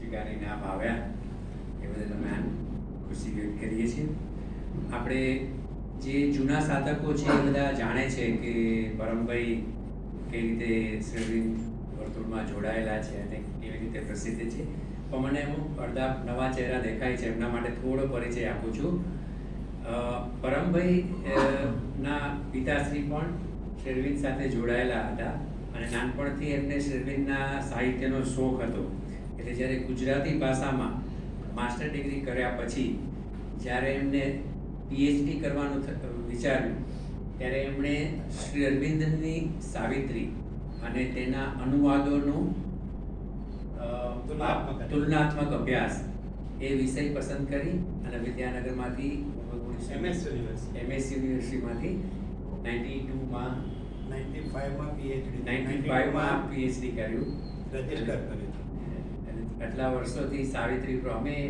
સ્વીકારીને આપ આવ્યા એ બદલ અમે ખુશી વ્યક્ત કરીએ છીએ. આપણે જે જૂના સાધકો છે એ બધા જાણે છે કે પરમભાઈ કઈ રીતે શ્રીઅરવિંદ વર્તુળમાં જોડાયેલા છે અને કેવી રીતે પ્રસિદ્ધ છે. પણ મને અમુક અડધા નવા ચહેરા દેખાય છે, એમના માટે થોડો પરિચય આપું છું. પરમભાઈ ના પિતાશ્રી પણ શ્રીઅરવિંદ સાથે જોડાયેલા હતા અને નાનપણથી એમને શ્રીઅરવિંદના સાહિત્યનો શોખ હતો. એટલે જ્યારે ગુજરાતી ભાષામાં માસ્ટર ડિગ્રી કર્યા પછી જ્યારે એમને પીએચડી કરવાનું વિચાર્યું ત્યારે એમણે શ્રીઅરવિંદની સાવિત્રી અને તેના અનુવાદોનું તુલનાત્મક અભ્યાસ એ વિષય પસંદ કરી અને વિદ્યાનગરમાંથી MS યુનિવર્સિટીમાંથી 95માં પીએચડી કર્યું, રજિસ્ટર કર્યું. આટલા વર્ષોથી સાવિત્રી મેં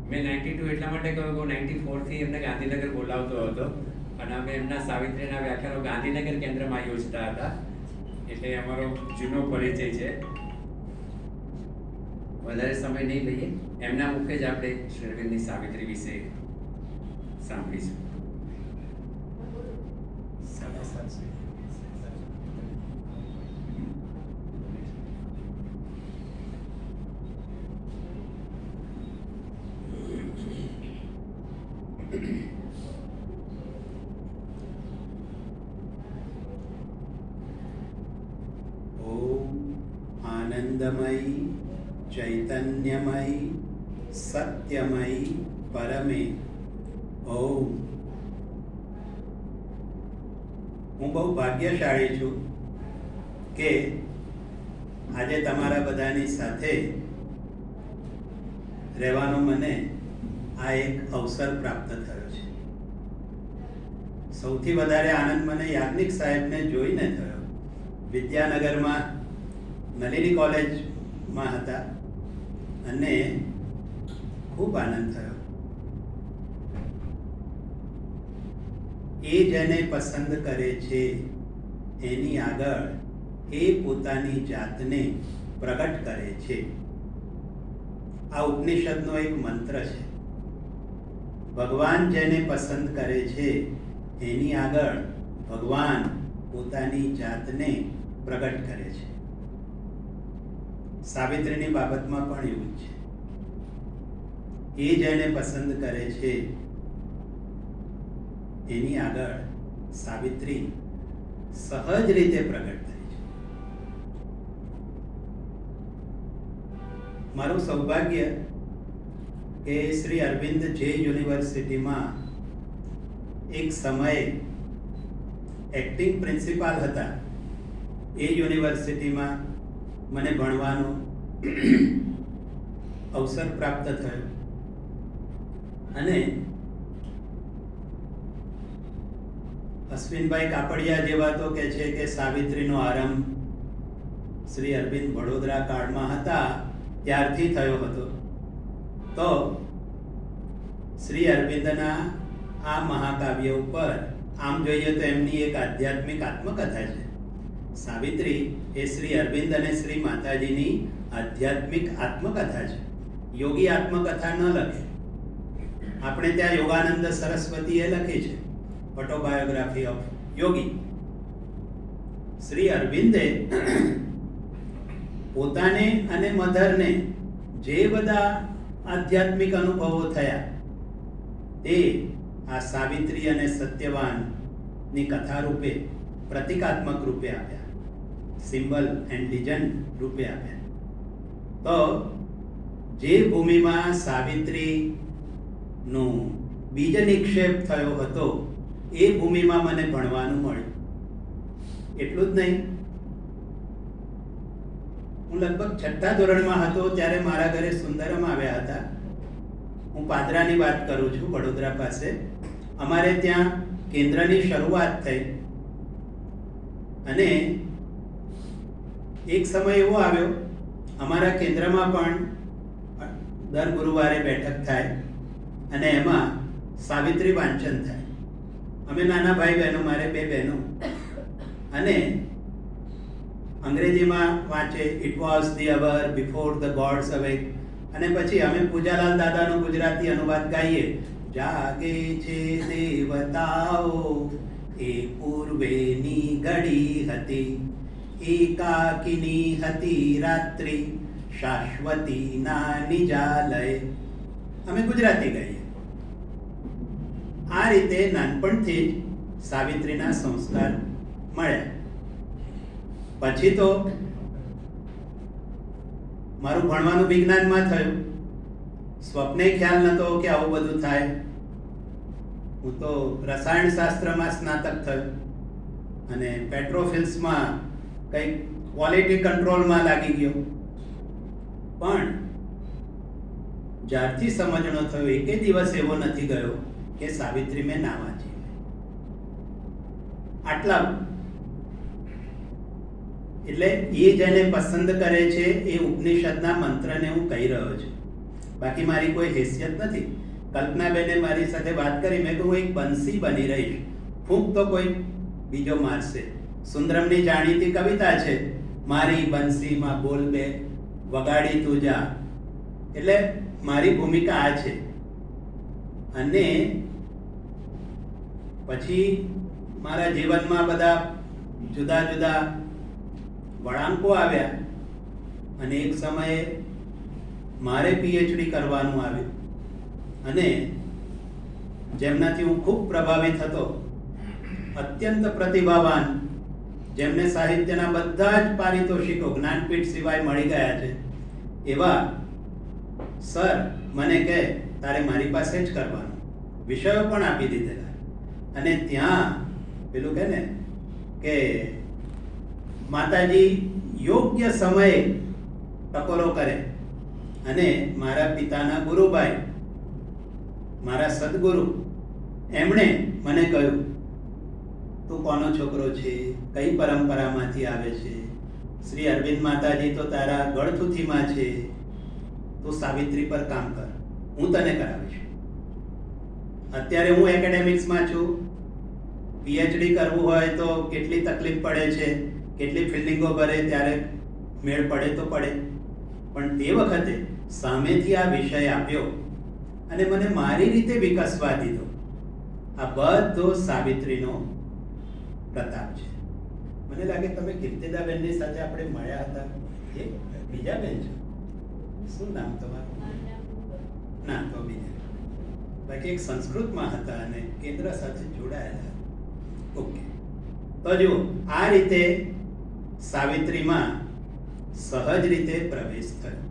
92 એટલા માટે કહ્યું કે 94થી એમને ગાંધીનગર બોલાવતો હતો અને અમે એમના સાવિત્રીના વ્યાખ્યાનો ગાંધીનગર કેન્દ્રમાં યોજતા હતા. એટલે અમારો જૂનો પરિચય છે. વધારે સમય નહીં લઈએ, એમના મુખે જ આપણે શ્રીઅરવિંદની સાવિત્રી વિશે સાંભળીશું. આનંદમયી ચૈતન્યમયી સત્યમયી પરમે ઓમ. હું બહુ ભાગ્યશાળી છું કે આજે તમારા બધાની સાથે રહેવાનો મને આ એક અવસર પ્રાપ્ત થયો છે. સૌથી વધારે આનંદ મને યાજ્ઞિક સાહેબને જોઈને થયો. વિદ્યાનગરમાં નલિની કોલેજમાં હતા અને ખૂબ આનંદ થયો. એ જેને પસંદ કરે છે એની આગળ એ પોતાની જાતને પ્રગટ કરે છે. આ ઉપનિષદનો એક મંત્ર છે. ભગવાન જેને પસંદ કરે છે એની આગળ ભગવાન પોતાની જાતને પ્રગટ કરે છે. સાવિત્રીની બાબતમાં પણ એવું જ છે. એ જેને પસંદ કરે છે એની આગળ સાવિત્રી સહજ રીતે પ્રગટ થાય છે. મારું સૌભાગ્ય કે શ્રી અરવિંદ જે યુનિવર્સિટીમાં એક સમયે એક્ટિંગ પ્રિન્સિપાલ હતા, એ યુનિવર્સિટીમાં મને ભણવાનો અવસર પ્રાપ્ત થયો અને અશ્વિનભાઈ કાપડિયા જેવા તો કહે છે કે સાવિત્રીનો આરંભ શ્રી અરવિંદ વડોદરા કાળમાં હતા ત્યારથી થયો હતો. તો શ્રી અરવિંદના આ મહાકાવ્ય ઉપર આમ જોઈએ તો એમની એક આધ્યાત્મિક આત્મકથા છે. સાવિત્રી એ શ્રી અરવિંદ અને શ્રી માતાજીની આધ્યાત્મિક આત્મકથા છે. યોગી આત્મકથા ન લખે. આપણે ત્યાં યોગાનંદ સરસ્વતીએ લખી છે, ઓટોબાયોગ્રાફી ઓફ યોગી. શ્રી અરવિંદે પોતાને અને મધરને જે બધા આધ્યાત્મિક અનુભવો થયા તે આ સાવિત્રી અને સત્યવાનની કથા રૂપે, પ્રતિકાત્મક રૂપે આપ્યા, સિમ્બલ એન્ડ લિજન્ડ રૂપે આપ્યા. તો જે ભૂમિમાં સાવિત્રીનું બીજ નિક્ષેપ થયો હતો એ ભૂમિમાં મને ભણવાનું મળ્યું. એટલું જ નહીં, હું લગભગ 6થા ધોરણમાં હતો ત્યારે મારા ઘરે સુંદરમ આવ્યા હતા. હું પાદરાની વાત કરું છું, વડોદરા પાસે. અમારે ત્યાં કેન્દ્રની શરૂઆત થઈ અને એક સમય એવો આવ્યો, અમારા કેન્દ્રમાં પણ દર ગુરુવારે બેઠક થાય અને એમાં સાવિત્રી વાંચન થાય. અમે નાના ભાઈ બહેનો, મારે 2 બહેનો, અને અંગ્રેજીમાં વાંચે, it was the hour before the gods awake, અને પછી અમે પૂજાલાલ દાદાનો ગુજરાતી અનુવાદ ગાઈએ. જાગે છે દેવતાઓ એ પૂર્વેની ઘડી હતી, એકાકીની હતી રાત્રિ શાશ્વતી ના નિજાલય. અમે ગુજરાતી ગાઈએ. આ રીતે નાનપણથી જ સાવિત્રીના સંસ્કાર મળ્યા. પછી તો મારું ભણવાનું વિજ્ઞાનમાં થયું. સ્વપ્ને ખ્યાલ નતો કે આવું બધું થાય. હું તો રસાયણશાસ્ત્રમાં સ્નાતક થયો અને પેટ્રોફિલ્સમાં કંઈક ક્વોલિટી કંટ્રોલમાં લાગી ગયો. પણ જ્યારથી સમજણો થયો એકે દિવસ એવો નથી ગયો કે સાવિત્રી મેં ના વાંચી. આટલા એટલે એ જેને પસંદ કરે છે એ ઉપનિષદના મંત્રને હું કહી રહ્યો છું. બાકી મારી કોઈ હેસિયત નથી. કલ્પનાબેને મારી સાથે વાત કરી, મેં કહ્યું હું એક બંસી બની રહીશ, ફૂંક તો કોઈ બીજો મારશે. સુંદરમની જાણીતી કવિતા છે, મારી બંસીમાં બોલ બે વગાડી તું જા. એટલે મારી ભૂમિકા આ છે. અને પછી મારા જીવનમાં બધા જુદા જુદા વળાંકો આવ્યા અને એક સમયે મારે પીએચડી કરવાનું આવ્યું. અને જેમનાથી હું ખૂબ પ્રભાવિત હતો, અત્યંત પ્રતિભાવાન, જેમને સાહિત્યના બધા જ પારિતોષિકો જ્ઞાનપીઠ સિવાય મળી ગયા છે, એવા સર મને કહે તારે મારી પાસે જ કરવાનું. વિષયો પણ આપી દીધેલા. અને ત્યાં પેલું કહે ને કે માતાજી યોગ્ય સમયે ટકોરો કરે. અને મારા પિતાના ગુરુભાઈ, મારા સદગુરુ, એમણે મને કહ્યું તું કોનો છોકરો છે, કઈ પરંપરામાંથી આવે છે, શ્રી અરવિંદ માતાજી તો તારા ગળથુથીમાં છે, તું સાવિત્રી પર કામ કર, હું તને કરાવીશ. અત્યારે હું એકેડેમિક્સમાં છું. પીએચડી કરવું હોય તો કેટલી તકલીફ પડે છે, કેટલી ફિલ્ડિંગો ભરે, ત્યારે મેળ પડે તો પડે. પણ તે વખતે સામેથી આ વિષય આપ્યો અને મને મારી રીતે વિકસવા દીધો. આ બધો સાવિત્રીનો પ્રતાપ છે. મને લાગે તમે કીર્તિદાબેનની સાથે આપણે મળ્યા હતા. એ બીજા બેન છો? શું નામ તમારું? ના, તો બીજા. બાકી એક સંસ્કૃતમાં હતા અને કેન્દ્ર સાથે જોડાયેલા. ઓકે. તો જુઓ, આ રીતે સાવિત્રીમાં સહજ રીતે પ્રવેશ થયો.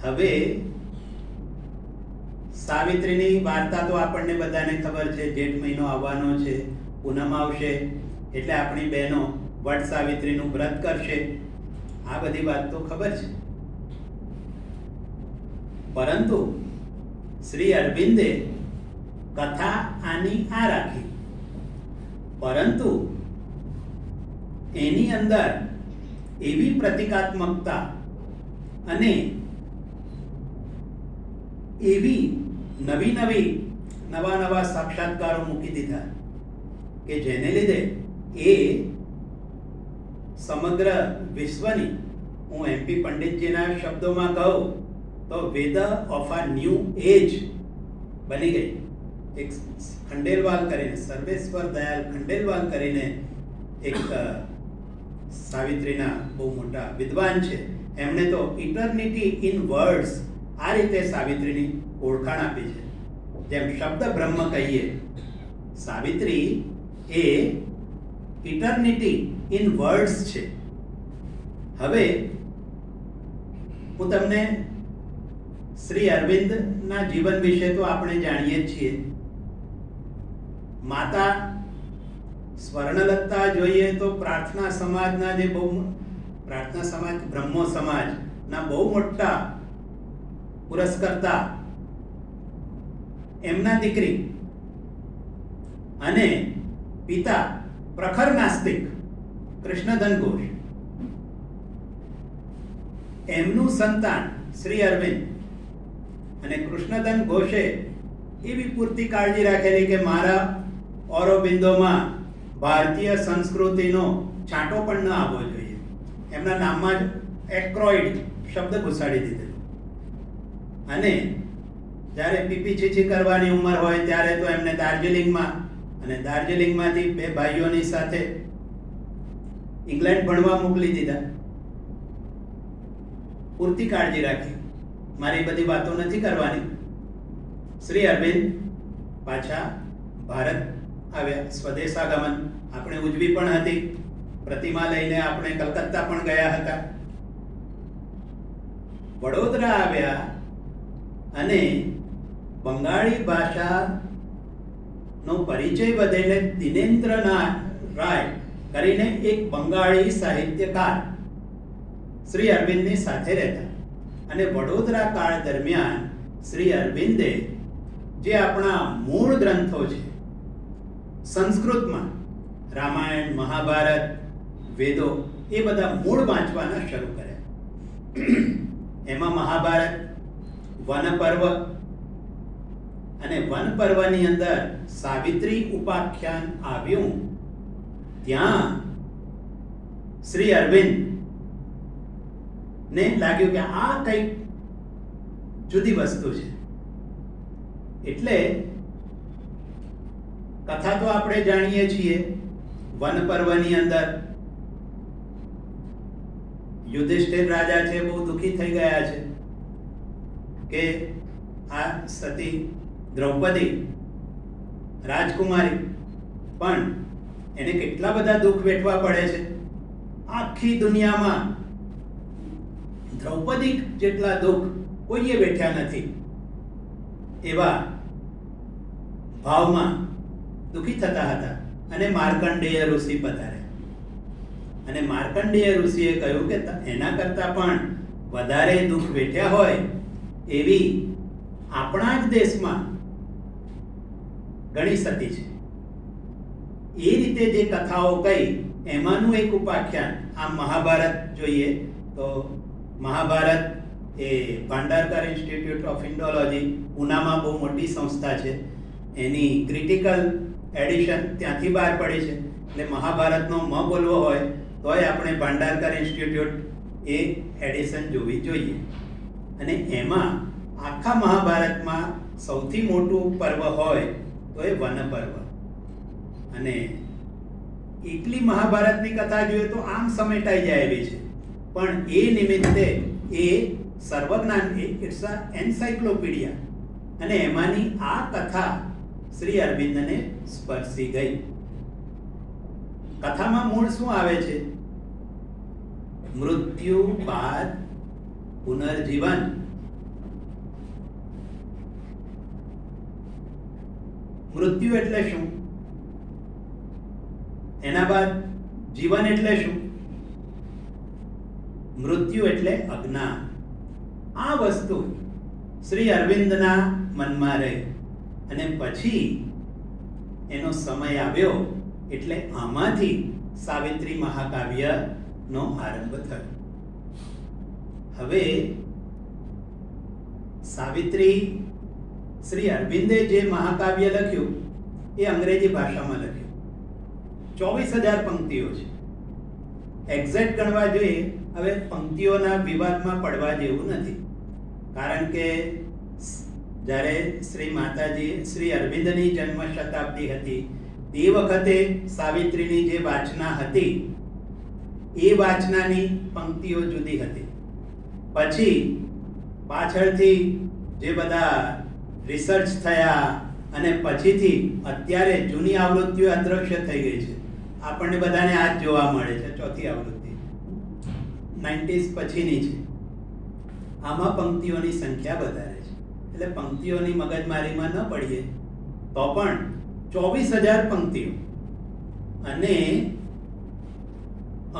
હવે સાવિત્રીની વાર્તા તો આપણને બધાને ખબર છે. જેઠ મહિનો આવવાનો છે, પૂનમ આવશે એટલે આપણી બહેનો વટ સાવિત્રીનું વ્રત કરશે. આ બધી વાત તો ખબર છે. પરંતુ શ્રી અરવિંદે કથા આની આ રાખી, પરંતુ એની અંદર એવી પ્રતિકાત્મકતા અને એવી નવા નવા સાક્ષાત્કારો મૂકી દીધા કે જેને લીધે એ સમગ્ર વિશ્વની, હું એમપી પંડિતજીના શબ્દોમાં કહું તો વેદ ઓફ અ ન્યૂ એજ બની ગઈ. એક ખંડેલવાલ કરીને, સર્વેશ્વર દયાલ ખંડેલવાલ કરીને એક સાવિત્રીના બહુ મોટા વિદ્વાન છે. એમણે તો ઇટર્નિટી ઇન વર્ડ્સ આ રીતે સાવિત્રીની ઓળખાણ આપી છે. જેમ શબ્દ બ્રહ્મ કહીએ, સાવિત્રી એ ઇટર્નિટી ઇન વર્ડ્સ છે. હવે હું તમને શ્રી અરવિંદના જીવન વિશે તો આપણે જાણીએ જ છીએ. માતા સ્વર્ણલતા જોઈએ તો પ્રાર્થના સમાજના જે પ્રાર્થના સમાજ, બ્રહ્મો સમાજના બહુ મોટા પુરસ્કર્તા, એમના દીકરી, અને પિતા પ્રખર નાસ્તિક કૃષ્ણધન ઘોષ, એમનું સંતાન શ્રી અરવિંદ. અને કૃષ્ણધન ઘોષે એવી પૂરતી કાળજી રાખેલી કે મારા ઓરોબિંદોમાં ભારતીય સંસ્કૃતિનો છાંટો પણ ન આવવો જોઈએ. એમના નામમાં જ એક્રોઇડ શબ્દ ઘુસાડી દીધેલો. અને જ્યારે પીપી છીછી કરવાની ઉંમર હોય ત્યારે તો એમને દાર્જિલિંગમાં, અને દાર્જિલિંગમાંથી 2 ભાઈઓની સાથે ઇંગ્લેન્ડ ભણવા મોકલી દીધા. પૂરતી કાળજી રાખી. મારી બધી વાતો નથી કરવાની. શ્રી અરવિંદ પાછા ભારત આવ્યા. સ્વદેશાગમન આપણે ઉજવી પણ હતી. પ્રતિમા લઈને આપણે કલકત્તા પણ ગયા હતા. વડોદરા આવ્યા અને બંગાળી ભાષાનો પરિચય વધેને દિનેન્દ્રનાથ રાય કરીને એક બંગાળી સાહિત્યકાર શ્રી અરવિંદની સાથે રહેતા. અને વડોદરા કાળ દરમિયાન શ્રી અરવિંદે જે આપણા મૂળ ગ્રંથો છે સંસ્કૃતમાં, રામાયણ, મહાભારત, વેદો, એ બધા મૂળ વાંચવાના શરૂ કર્યા. એમાં મહાભારત, વનપર્વ, અને વનપર્વની અંદર સાવિત્રી ઉપાખ્યાન આવ્યું. ત્યાં શ્રી અરવિંદ ને લાગ્યું કે આ કંઈક જુદી વસ્તુ છે. એટલે કથા તો આપણે જાણીએ છીએ. વનપર્વની અંદર યુધિષ્ઠિર રાજા છે, બહુ દુઃખી થઈ ગયા છે કે આ સતી દ્રૌપદી રાજકુમારી, પણ એને કેટલા બધા દુઃખ વેઠવા પડે છે. આખી દુનિયામાં દ્રૌપદી જેટલા દુઃખ કોઈએ વેઠ્યા નથી. એવા ભાવમાં દુઃખી થતા હતા. અને માર્કંડેય ઋષિ પધાર્યા. અને માર્કંડેય ઋષિએ કહ્યું કે એના કરતાં પણ વધારે દુઃખ વેઠ્યા હોય એવી આપણા જ દેશમાં ઘણી સતી છે. એ રીતે જે કથાઓ કહી એમાંનું એક ઉપાખ્યાન, આમ મહાભારત જોઈએ તો મહાભારત એ ભાંડારકર ઇન્સ્ટિટ્યૂટ ઓફ ઇન્ડોલોજી, પૂનામાં બહુ મોટી સંસ્થા છે, એની ક્રિટિકલ એડિશન ત્યાંથી બહાર પડી છે. એટલે મહાભારતનો મ બોલવો હોય તોય આપણે ભાંડારકર ઇન્સ્ટિટ્યૂટ એ એડિશન જોવી જોઈએ. અને એમાં આખા મહાભારતમાં સૌથી મોટું પર્વ હોય તો એ વનપર્વ. અને એટલી મહાભારતની કથા જોઈએ તો આમ સમેટાઈ જાય એવી છે, પણ એ નિમિત્તે એ સર્વજ્ઞાન, ઇટ્સ અ એન્સાઇક્લોપીડિયા. અને એમાંની આ કથા શ્રી અરવિંદને સ્પર્શી ગઈ. કથામાં મૂળ શું આવે છે? મૃત્યુ બાદ પુનર્જીવન. મૃત્યુ એટલે શું? એના બાદ જીવન એટલે શું? મૃત્યુ એટલે અજ્ઞાન. આ વસ્તુ શ્રી અરવિંદના મનમાં રહી અને પછી એનો સમય આવ્યો એટલે આમાંથી સાવિત્રી મહાકાવ્યનો આરંભ થયો. હવે સાવિત્રી, શ્રી અરવિંદે જે મહાકાવ્ય લખ્યું એ અંગ્રેજી ભાષામાં લખ્યું. 24,000 પંક્તિઓ છે. એક્ઝેક્ટ ગણવા જોઈએ. હવે પંક્તિઓના વિવાદમાં પડવા જેવું નથી, કારણ કે જ્યારે શ્રી માતાજી, શ્રી અરવિંદની જન્મ શતાબ્દી હતી તે વખતે સાવિત્રીની જે વાચના હતી એ વાચનાની પંક્તિઓ જુદી હતી. પછી પાછળથી જે બધા રિસર્ચ થયા અને પછીથી અત્યારે જૂની આવૃત્તિઓ અદ્રશ્ય થઈ ગઈ છે. આપણને બધાને આ જ જોવા મળે છે. ચોથી આવૃત્તિ 90s પછીની છે. આમાં પંક્તિઓની સંખ્યા વધારે છે. એટલે પંક્તિઓની મગજમારીમાં ન પડીએ તો પણ 24,000 પંક્તિઓ. અને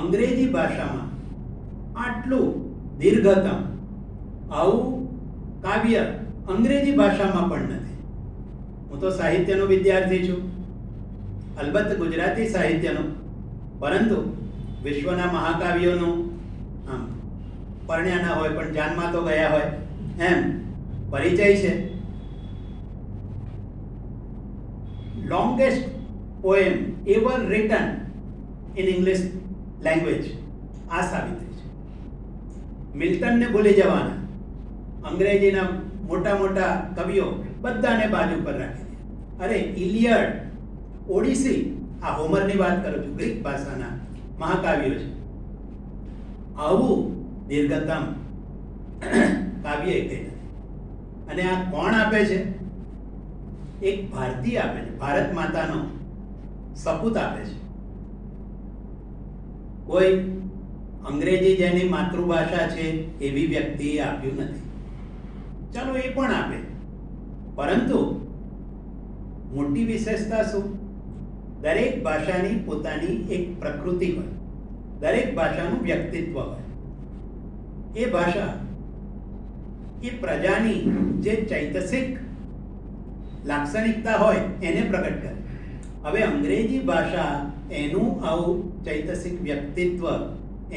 અંગ્રેજી ભાષામાં આટલું દીર્ઘતમ આવું કાવ્ય અંગ્રેજી ભાષામાં પણ નથી. હું તો સાહિત્યનો વિદ્યાર્થી છું, અલબત્ત ગુજરાતી સાહિત્યનો, પરંતુ વિશ્વના મહાકાવ્યોનો આમ પરણ્યા ના હોય પણ જાનમાં તો ગયા હોય એમ પરિચય છે. Longest poem ever return in English language આ સાવિત્રી છે. મિલ્ટનને ભૂલી જવાના, અંગ્રેજીના મોટા મોટા કવિઓ બધાને બાજુ પર રાખી દે. અરે ઇલિયડ, ઓડિસી, આ હોમરની વાત કરું છું, ગ્રીક ભાષાના મહાકાવ્યો છે. આવું દીર્ઘતમ કાવ્ય એક નથી. અને આ કોણ આપે છે? એક ભારતીય આપે છે, ભારત માતાનો સપૂત આપે છે. કોઈ અંગ્રેજી જેની માતૃભાષા છે એવી વ્યક્તિએ આપ્યું નથી. ચાલો એ પણ આપે, પરંતુ મોટી વિશેષતા શું? દરેક ભાષાની પોતાની એક પ્રકૃતિ હોય, દરેક ભાષાનું વ્યક્તિત્વ હોય. એ ભાષા એ પ્રજાની જે ચૈતસિક લાક્ષણિકતા હોય એને પ્રગટ કરે. હવે અંગ્રેજી ભાષા એનું આવું ચૈતસિક વ્યક્તિત્વ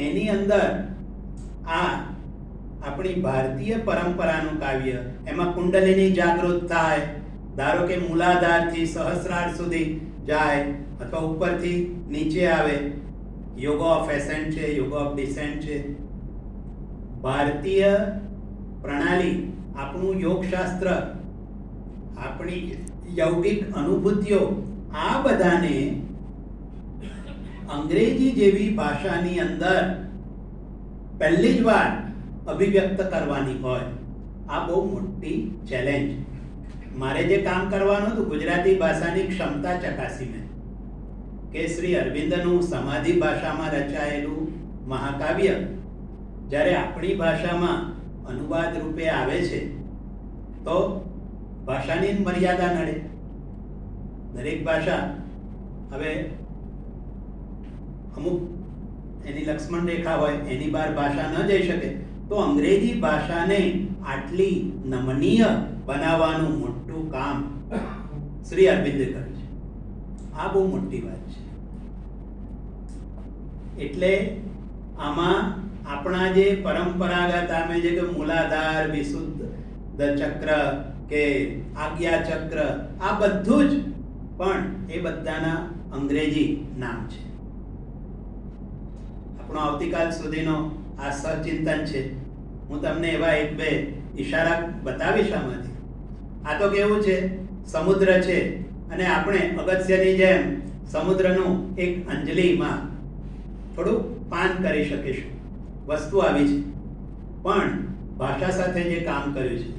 એની અંદર આ આપણી ભારતીય પરંપરાનું કાવ્ય, એમાં કુંડલિની જાગૃત થાય, ધારો કે મૂલાધારથી સહસ્રાર સુધી જાય અથવા ઉપરથી નીચે આવે, યોગ ઓફ એસેન્ટ છે, યોગ ઓફ ડિસેન્ટ છે. ભારતીય પ્રણાલી, આપણું યોગશાસ્ત્ર, આપણી યૌગિક અનુભૂતિઓ, આ બધાને અંગ્રેજી જેવી ભાષાની અંદર પહેલી જ વાર અભિવ્યક્ત કરવાની હોય, આ બહુ મોટી ચેલેન્જ. મારે જે કામ કરવાનું હતું, ગુજરાતી ભાષાની ક્ષમતા ચકાસી મેં કે શ્રી અરવિંદનું સમાધિ ભાષામાં રચાયેલું મહાકાવ્ય જ્યારે આપણી ભાષામાં અનુવાદ રૂપે આવે છે તો ભાષાની મર્યાદા નડે. દરેક ભાષા હવે અમુક એની લક્ષ્મણ રેખા હોય, એની બહાર ભાષા ન જઈ શકે, તો અંગ્રેજી ભાષાને આટલી નમનીય બનાવવાનું મોટું કામ શ્રી અરવિંદે કર્યું છે. આ બહુ મોટી વાત છે. એટલે આમાં આપણા જે પરંપરાગત આમે જે કે મૂલાધાર, વિશુદ્ધ ચક્ર કે આજ્ઞા ચક્ર, આ બધું જ પણ એ બધાના અંગ્રેજી નામ છે. આપણો આવતીકાલ સુધીનો આ સચિંતન છે. હું તમને એવા એક બે ઈશારા બતાવીશ આમાંથી. આ તો કેવું છે, સમુદ્ર છે અને આપણે અગત્યની જેમ સમુદ્રનું એક અંજલિમાં થોડું પાન કરી શકીશું. વસ્તુ આવી છે, પણ ભાષા સાથે જે કામ કર્યું છે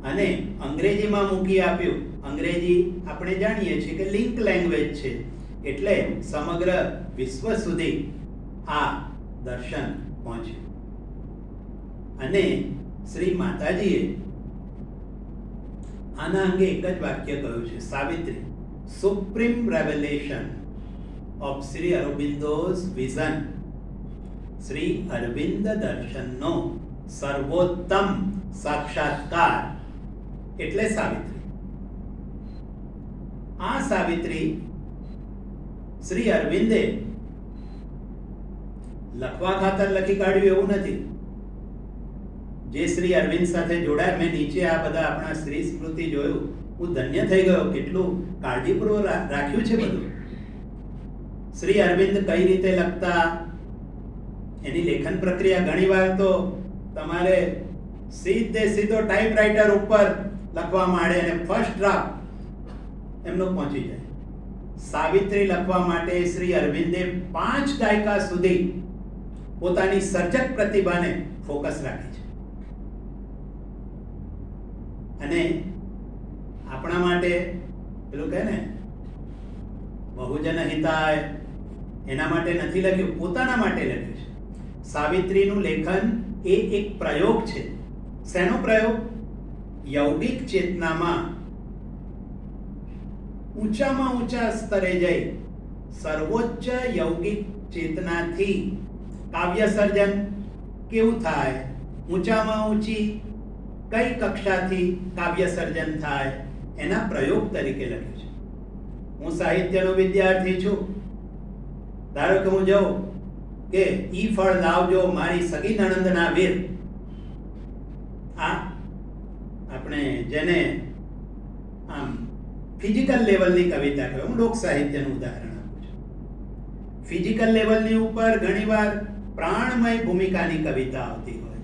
અને અંગ્રેજીમાં મૂકી આપ્યું. અંગ્રેજી આપણે જાણીએ છીએ કે લિંક લેંગ્વેજ છે, એટલે સમગ્ર વિશ્વ સુધી આ દર્શન પહોંચ્યું. અને શ્રી માતાજીએ આના અંગે એક જ વાક્ય કહ્યું છે, Savitri, supreme revelation of Shri Aurobindo's vision. Shri Arvind દર્શનનો સર્વોત્તમ સાક્ષાત્કાર એટલે સાવિત્રી. આ સાવિત્રી શ્રી અરવિંદે લખવા ખાતર લખી કાઢ્યું એવું નથી. જે શ્રી અરવિંદ સાથે જોડાય, મેં નીચે આ બધા આપણા શ્રી સ્મૃતિ જોયું, હું ધન્ય થઈ ગયો. કેટલું કાળજીપૂર્વક રાખ્યું છે બધું. શ્રી અરવિંદ કઈ રીતે લખતા, એની લેખન પ્રક્રિયા ઘણીવાર તો તમારે સીધો ટાઈપરાઇટર ઉપર લખવા માંડે અને ફર્સ્ટ ડ્રાફ્ટ એમનો પહોંચી જાય. સાવિત્રી લખવા માટે શ્રી અરવિંદે 5 દાયકા સુધી પોતાની સર્જક પ્રતિભાને ફોકસ રાખી છે. અને આપણા માટે પેલું કહે ને, બહુજન હિતાય, એના માટે નથી લખ્યું, પોતાના માટે લખ્યું છે. સાવિત્રીનું લેખન એ એક પ્રયોગ છે. શેનો પ્રયોગ? યૌગિક ચેતનામાં ઊંચામાં ઊંચા સ્તરે જઈ સર્વોચ્ચ યૌગિક ચેતનાથી કાવ્ય સર્જન કેવું થાય, ઊંચામાં ઊંચી કઈ કક્ષાથી કાવ્ય સર્જન થાય, એના પ્રયોગ તરીકે લખ્યું છે. હું સાહિત્યનો વિદ્યાર્થી છું. ધારો કે હું જાઉં કે ઈ ફળ લાવજો મારી સગી નણંદના વીર, આ આપણે જેને આમ ફિઝિકલ લેવલની કવિતા કહેવાય. હું લોક સાહિત્યનું ઉદાહરણ આપું છું. ફિઝિકલ લેવલની ઉપર ઘણીવાર પ્રાણમય ભૂમિકાની કવિતા આવતી હોય,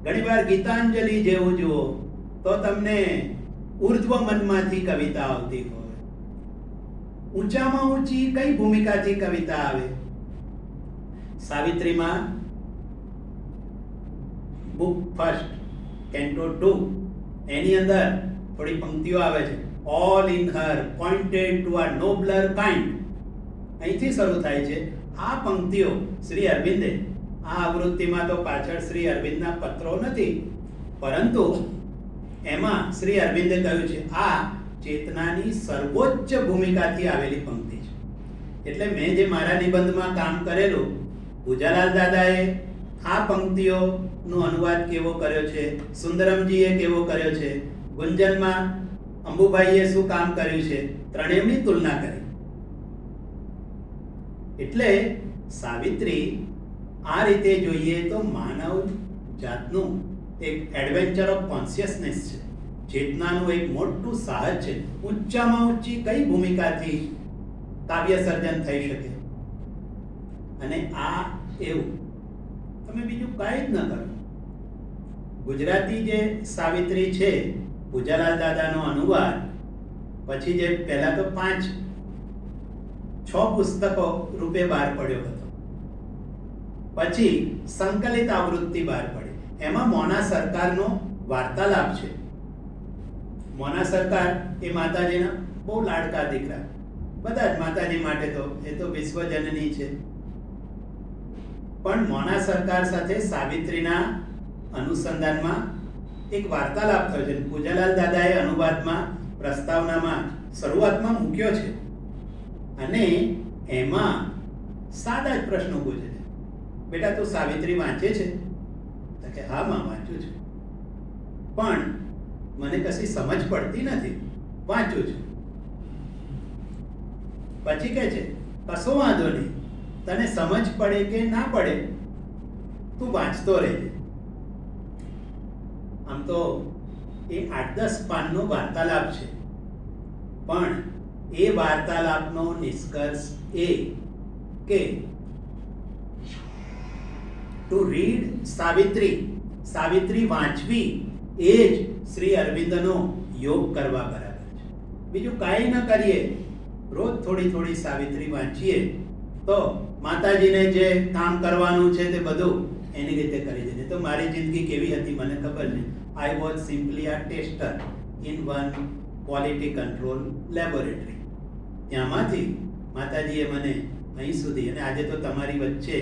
ઘણીવાર ગીતાંજલિ જેવું જુઓ તો તમને ઉર્ધ્વ મનમાંથી કવિતા આવતી હોય. ઊંચામાં ઊંચી કઈ ભૂમિકાથી કવિતા આવે? સાવિત્રીમાં બુક ફર્સ્ટ કેન્ટો 2 એની અંદર થોડી પંક્તિઓ આવે છે. All in her pointed to a nobler kind. અહીંથી શરૂ થાય છે. આ પંક્તિઓ શ્રી અરવિંદે, આ આવૃત્તિમાં તો પાછળ શ્રી અરવિંદના પત્રો નથી, પરંતુ એમાં શ્રી અરવિંદે કહ્યું છે આ ચેતનાની સર્વોચ્ચ ભૂમિકાથી આવેલી પંક્તિ છે. એટલે મેં જે મારા નિબંધમાં કામ કરેલું, પૂજાલાલ દાદાએ આ પંક્તિઓનો અનુવાદ કેવો કર્યો છે, સુંદરમજીએ કેવો કર્યો છે, ગુંજનમાં અંબુભાઈએ શું કામ કર્યું છે, ત્રણેયની તુલના કરી. એટલે સાવિત્રી આ રીતે જોઈએ તો માનવ જાતનું એક એડવેન્ચર ઓફ કોન્શિયસનેસ છે, ચેતનાનું એક મોટું સાહસ છે. ઊંચામાં ઊંચી કઈ ભૂમિકાથી કાવ્ય સર્જન થઈ શકે? અને આ એવું તમે બીજું કાંઈ જ ન કરો. ગુજરાતી જે સાવિત્રી છે, પૂજાલાલ દાદાનો અનુવાદ, પછી જે પહેલા તો 5-6 પુસ્તકો રૂપે બહાર પડ્યો હતો, પછી સંકલિત આવૃત્તિ બહાર પડી. એમાં મોના સરકારનો વાર્તાલાપ છે. મોના સરકાર એ માતાજીના બહુ લાડકા દીકરા, બધા જ માતાજી માટે તો એ તો વિશ્વજનની છે. પણ મોના સરકાર સાથે સાવિત્રીના અનુસંધાનમાં એક વાર્તાલાપ થયો છે. પૂજાલાલ દાદાએ અનુવાદમાં, પ્રસ્તાવનામાં શરૂઆતમાં મૂક્યો છે. અને એમાં સાદા જ પ્રશ્નો પૂછે છે. બેટા તું સાવિત્રી વાંચે છે? તો કે હા માં વાંચું છું, પણ મને કશી સમજ પડતી નથી, વાંચું છું. પછી કહે છે કશો વાંધો નહીં, તને સમજ પડે કે ના પડે તું વાંચતો રહેજે. આમ તો એ 8-10 પાનનો વાર્તાલાપ છે, પણ એ વાર્તાલાપનો નિષ્કર્ષ એ કે ટુ રીડ સાવિત્રી વાંચવી એ જ શ્રી અરવિંદનો યોગ કરવા બરાબર છે. બીજું કાંઈ ન કરીએ, રોજ થોડી થોડી સાવિત્રી વાંચીએ તો માતાજીને જે કામ કરવાનું છે તે બધું એની રીતે કરી દે. તો મારી જિંદગી કેવી હતી મને ખબર નહીં. I was simply a tester in one quality control laboratory. ત્યાંમાંથી માતાજીએ મને અહીં સુધી, અને આજે તો તમારી વચ્ચે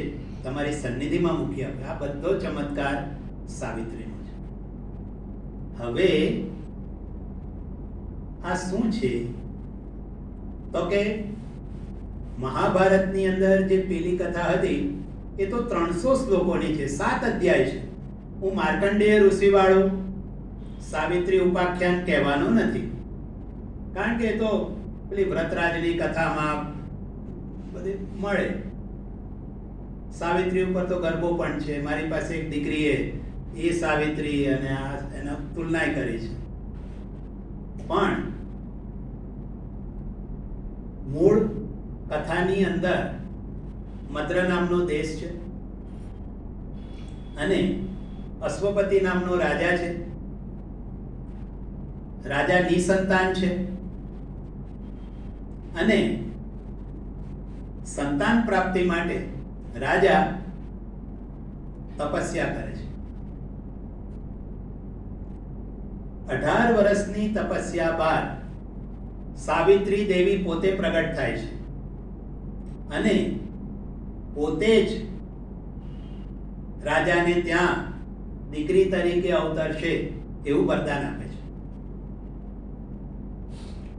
તમારી સન્નિધિમાં મૂકી આપે. આ બધો ચમત્કાર સાવિત્રીનો છે. હવે આ શું છે તો કે મહાભારતની અંદર જે પેલી કથા હતી એ તો 300 શ્લોકોની છે, 7 અધ્યાય છે. હું માર્કંડેય ઋષિવાળું સાવિત્રી ઉપાખ્યાન કહેવાનું નથી, કારણ કે એ તો પેલી વ્રતરાજની કથામાં બધી મળે. સાવિત્રી ઉપર તો ગરબો પણ છે. મારી પાસે એક દીકરીએ એ સાવિત્રી અને આ એના તુલના કરી છે. પણ મૂળ કથાની અંદર મદ્ર નામનો દેશ છે અને અશ્વપતિ નામનો રાજા છે. રાજા નિસંતાન છે અને સંતાન પ્રાપ્તિ માટે રાજા તપસ્યા કરે છે. 18 વર્ષની તપસ્યા બાદ સાવિત્રી દેવી પોતે પ્રગટ થાય છે અને પોતે જ રાજાને ત્યાં દીકરી તરીકે અવતરશે એવું વરદાન આપે છે.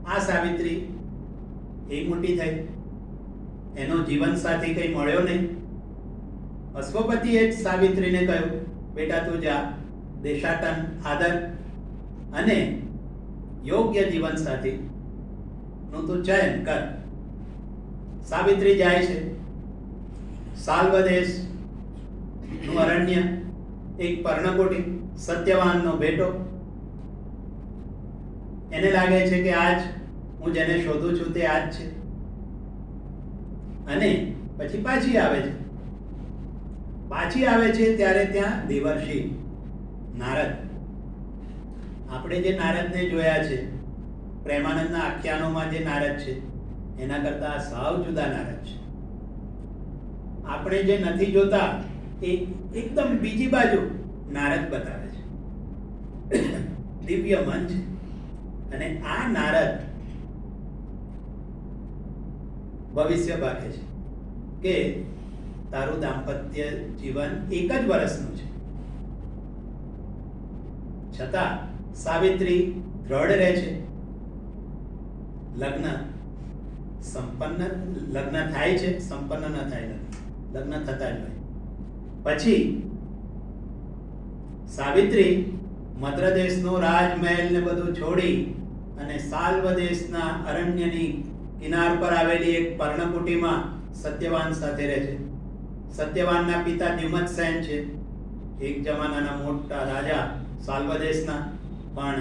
આ સાવિત્રી એ મોટી થઈ, એનો જીવન સાથી કઈ મળ્યો નહીં. અશ્વપતિએ જ સાવિત્રીને કહ્યું બેટા તું જા, દેશાટન આદર અને યોગ્ય જીવન સાથી નું તું ચયન કર. સાવિત્રી જાય છે. સાલ્વદેશ નું અરણ્ય, એક પર્ણકોટી, સત્યવાનનો બેટો. એને લાગે છે કે આજ હું જેને શોધું છું તે આજ છે. અને પછી પાછી આવે છે ત્યારે ત્યાં દેવર્ષિ નારદ. આપણે જે નારદને જોયા છે, પ્રેમાનંદના આખ્યાનોમાં જે નારદ છે એના કરતા સાવ જુદા નારદ છે. આપણે જે નથી જોતા એ એકદમ બીજી બાજુ નારદ બતાવે છે. દિવ્ય મન છે. અને આ નારદ ભવિષ્ય પાકે છે કે તારું દાંપત્ય જીવન એક જ વર્ષનું છે, છતાં સાવિત્રી દ્રઢ રહે છે. લગ્ન થાય છે, સંપન્ન ન થાય લગ્ન થતા જ હોય. પછી સાવિત્રી મદ્ર દેશનો રાજમહેલ ને બધું છોડી અને સાલ્વ દેશના અરણ્યની કિનાર પર આવેલી એક પર્ણકુટીમાં સત્યવાન સાથે રહે છે. સત્યવાનના પિતા દ્યુમત્સેન છે, એક જમાનાના મોટા રાજા સાલ્વ દેશના, પણ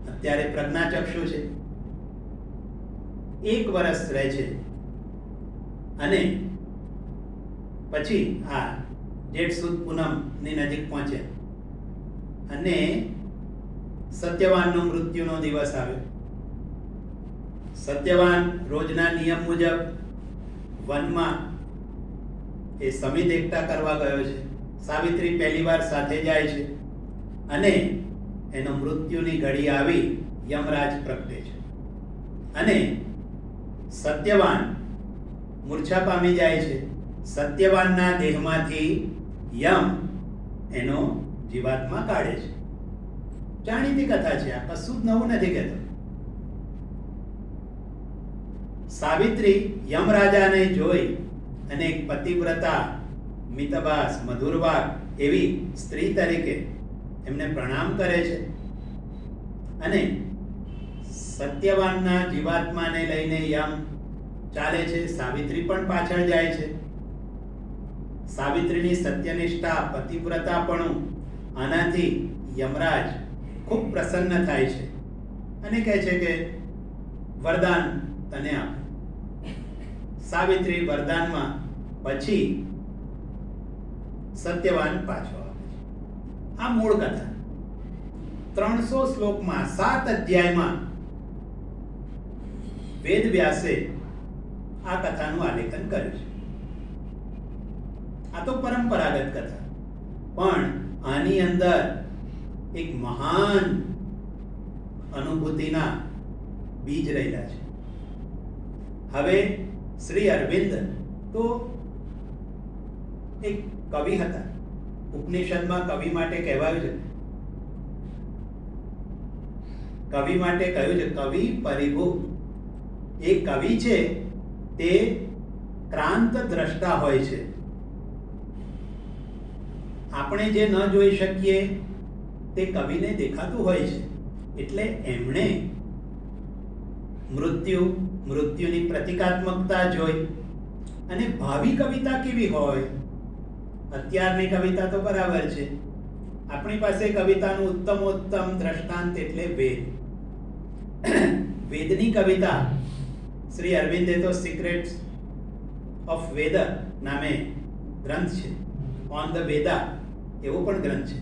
અત્યારે પ્રજ્ઞાચક્ષુ છે. 1 વર્ષ રહે છે અને પછી આ જેઠ સુદ પૂનમ ની નજીક પહોંચ્યા અને સત્યવાનનો મૃત્યુનો દિવસ આવ્યો. સત્યવાન રોજના નિયમ મુજબ વનમાં એ સમિત એકઠા કરવા ગયો છે. સાવિત્રી પહેલીવાર સાથે જાય છે અને એનો મૃત્યુની ઘડી આવી યમરાજ પ્રગટે છે અને સત્યવાન મૂર્છા પામી જાય છે. સત્યવાનના દેહમાંથી યમ એનો જીવાત્મા કાઢે છે. જાણીતી કથા છે, આ કશું જ નવું નથી કહેતો. સાવિત્રી યમરાજાને જોઈ અને એક પતિવ્રતા, મિતભાસ, મધુરવાક એવી સ્ત્રી તરીકે એમને પ્રણામ કરે છે અને સત્યવાનના જીવાત્માને લઈને યમ ચાલે છે. સાવિત્રી પણ પાછળ જાય છે. સાવિત્રીની સત્યનિષ્ઠા, પતિવ્રતાપણું આનાથી યમરાજ ખૂબ પ્રસન્ન થાય છે અને કહે છે કે વરદાન તને આપ. સાવિત્રી વરદાનમાં પછી સત્યવાન પાછો આવે છે. આ મૂળ કથા 300 શ્લોકમાં 7 અધ્યાયમાં વેદ વ્યાસે આ કથાનું આલેખન કર્યું છે. આ તો પરંપરાગત કથા, પણ આની અંદર એક મહાન અનુભૂતિના બીજ રહેલા છે. હવે શ્રી અરવિંદ તો એક કવિ હતા. ઉપનિષદમાં કવિ માટે કહેવાયું છે, કવિ માટે કહ્યું છે કવિ પરિભુ. એ કવિ છે તે ક્રાંત દ્રષ્ટા હોય છે. આપણે જે ન જોઈ શકીએ તે કવિને દેખાતું હોય છે. એટલે એમણે મૃત્યુની પ્રતિકાત્મકતા જોઈ અને ભાવિ કવિતા કેવી હોય. અત્યારની કવિતા તો બરાબર છે, આપણી પાસે કવિતાનું ઉત્તમોત્તમ દ્રષ્ટાંત એટલે વેદ. વેદની કવિતા શ્રી અરવિંદે તો સિક્રેટ્સ ઓફ વેદ નામે ગ્રંથ છે, ઓન ધ વેદા એવો પણ ગ્રંથ છે.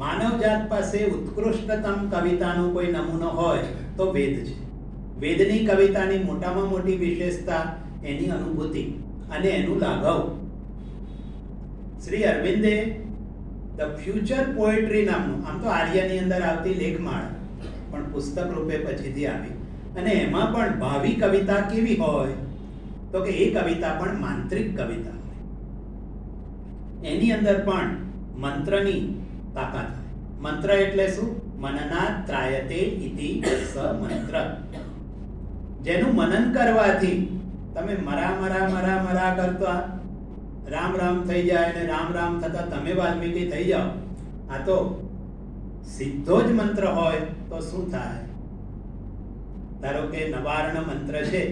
માનવજાત પાસે ઉત્કૃષ્ટતમ કવિતાનો કોઈ નમૂનો હોય તો વેદ છે. વેદની કવિતાની મોટામાં મોટી વિશેષતા એની અનુભૂતિ અને એનું લાઘવ. શ્રી અરવિંદે ધ ફ્યુચર પોએટ્રી નામનું, આમ તો આર્યની અંદર આવતી લેખમાળા, પણ પુસ્તક રૂપે પછીથી આવી અને એમાં પણ ભાવિ કવિતા કેવી હોય તો કે એ કવિતા પણ માંત્રિક કવિતા હોય. એની અંદર પણ મંત્રની તાકાત હોય. મંત્ર એટલે શું? મનનાત ત્રાયતે ઇતિ સ મંત્ર. જેનું મનન કરવાથી તમે મરા કરતા રામ રામ થઈ જાય અને રામ રામ થતા તમે વાલ્મીકી થઈ જાઓ. આ તો સીધો જ મંત્ર હોય તો શું થાય? ધારો કે નવાર્ણ મંત્ર છે,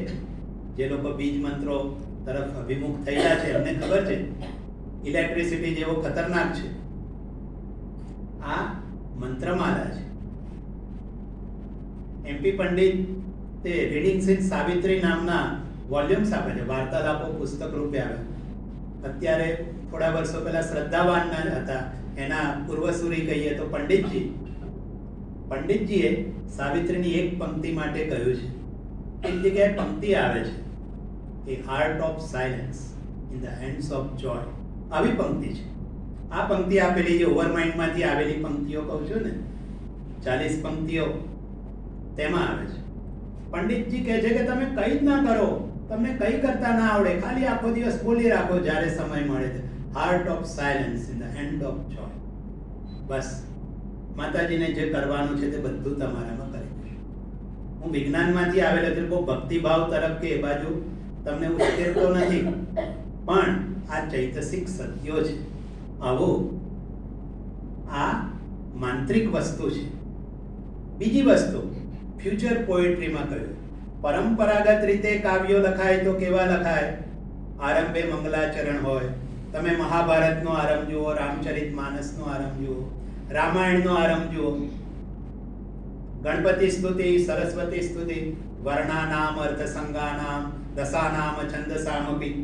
જે લોકો બીજ મંત્રો તરફ અભિમુખ થયેલા છે એમને ખબર છે ઇલેક્ટ્રિસિટી જેવો ખતરનાક છે. આ મંત્રમાલા છે. એમપી પંડિત તે રીડિંગ્સ ઇન સાવિત્રી નામના વોલ્યુમ્સ આપે છે, વાર્તાલાપો પુસ્તક રૂપે આવે. અત્યારે થોડા વર્ષો પહેલા શ્રદ્ધાવાન હતા, એના પૂર્વસૂરી કહીએ તો પંડિતજીએ સાવિત્રીની એક પંક્તિ માટે કહ્યું છે. એક જગ્યાએ પંક્તિ આવે છે, a heart of silence in the hands of joy. આવી પંક્તિ છે. આ પંક્તિ આપેલી જે ઓવરમાઇન્ડમાંથી આવેલી પંક્તિઓ કહું છું ને, 40 પંક્તિઓ તેમાં આવે છે. પંડિતજી કહે છે કે તમે કંઈ જ ના કરો, તમને કંઈ કરતા ના આવડે, ખાલી આખો દિવસ બોલી રાખો જ્યારે સમય મળે છે. Heart of silence in the hand of joy. બસ માતાજીને જે કરવાનું છે તે બધું તમારામાં કરી દેશે. હું વિજ્ઞાનમાંથી આવેલો છું, બહુ ભક્તિભાવ તરફ કે એ બાજુ તમને ઉશ્કેરતો નથી, પણ આ ચૈતસિક સત્યો છે. આવું આ માંત્રિક વસ્તુ છે. બીજી વસ્તુ ફ્યુચર પોએટ્રીમાં કહ્યું, પરંપરાગત રીતે કાવ્યો લખાય તો કેવા લખાય? આરંભે મંગલાચરણ હોય. તમે મહાભારતનો આરંભ જુઓ, રામચરિતમાનસનો આરંભ જુઓ, રામાયણનો આરંભ જુઓ. ગણપતિ સ્તુતિ, સરસ્વતી સ્તુતિ, વર્ણાનામ અર્થસંગાનામ દશાનામ છંદસામપી,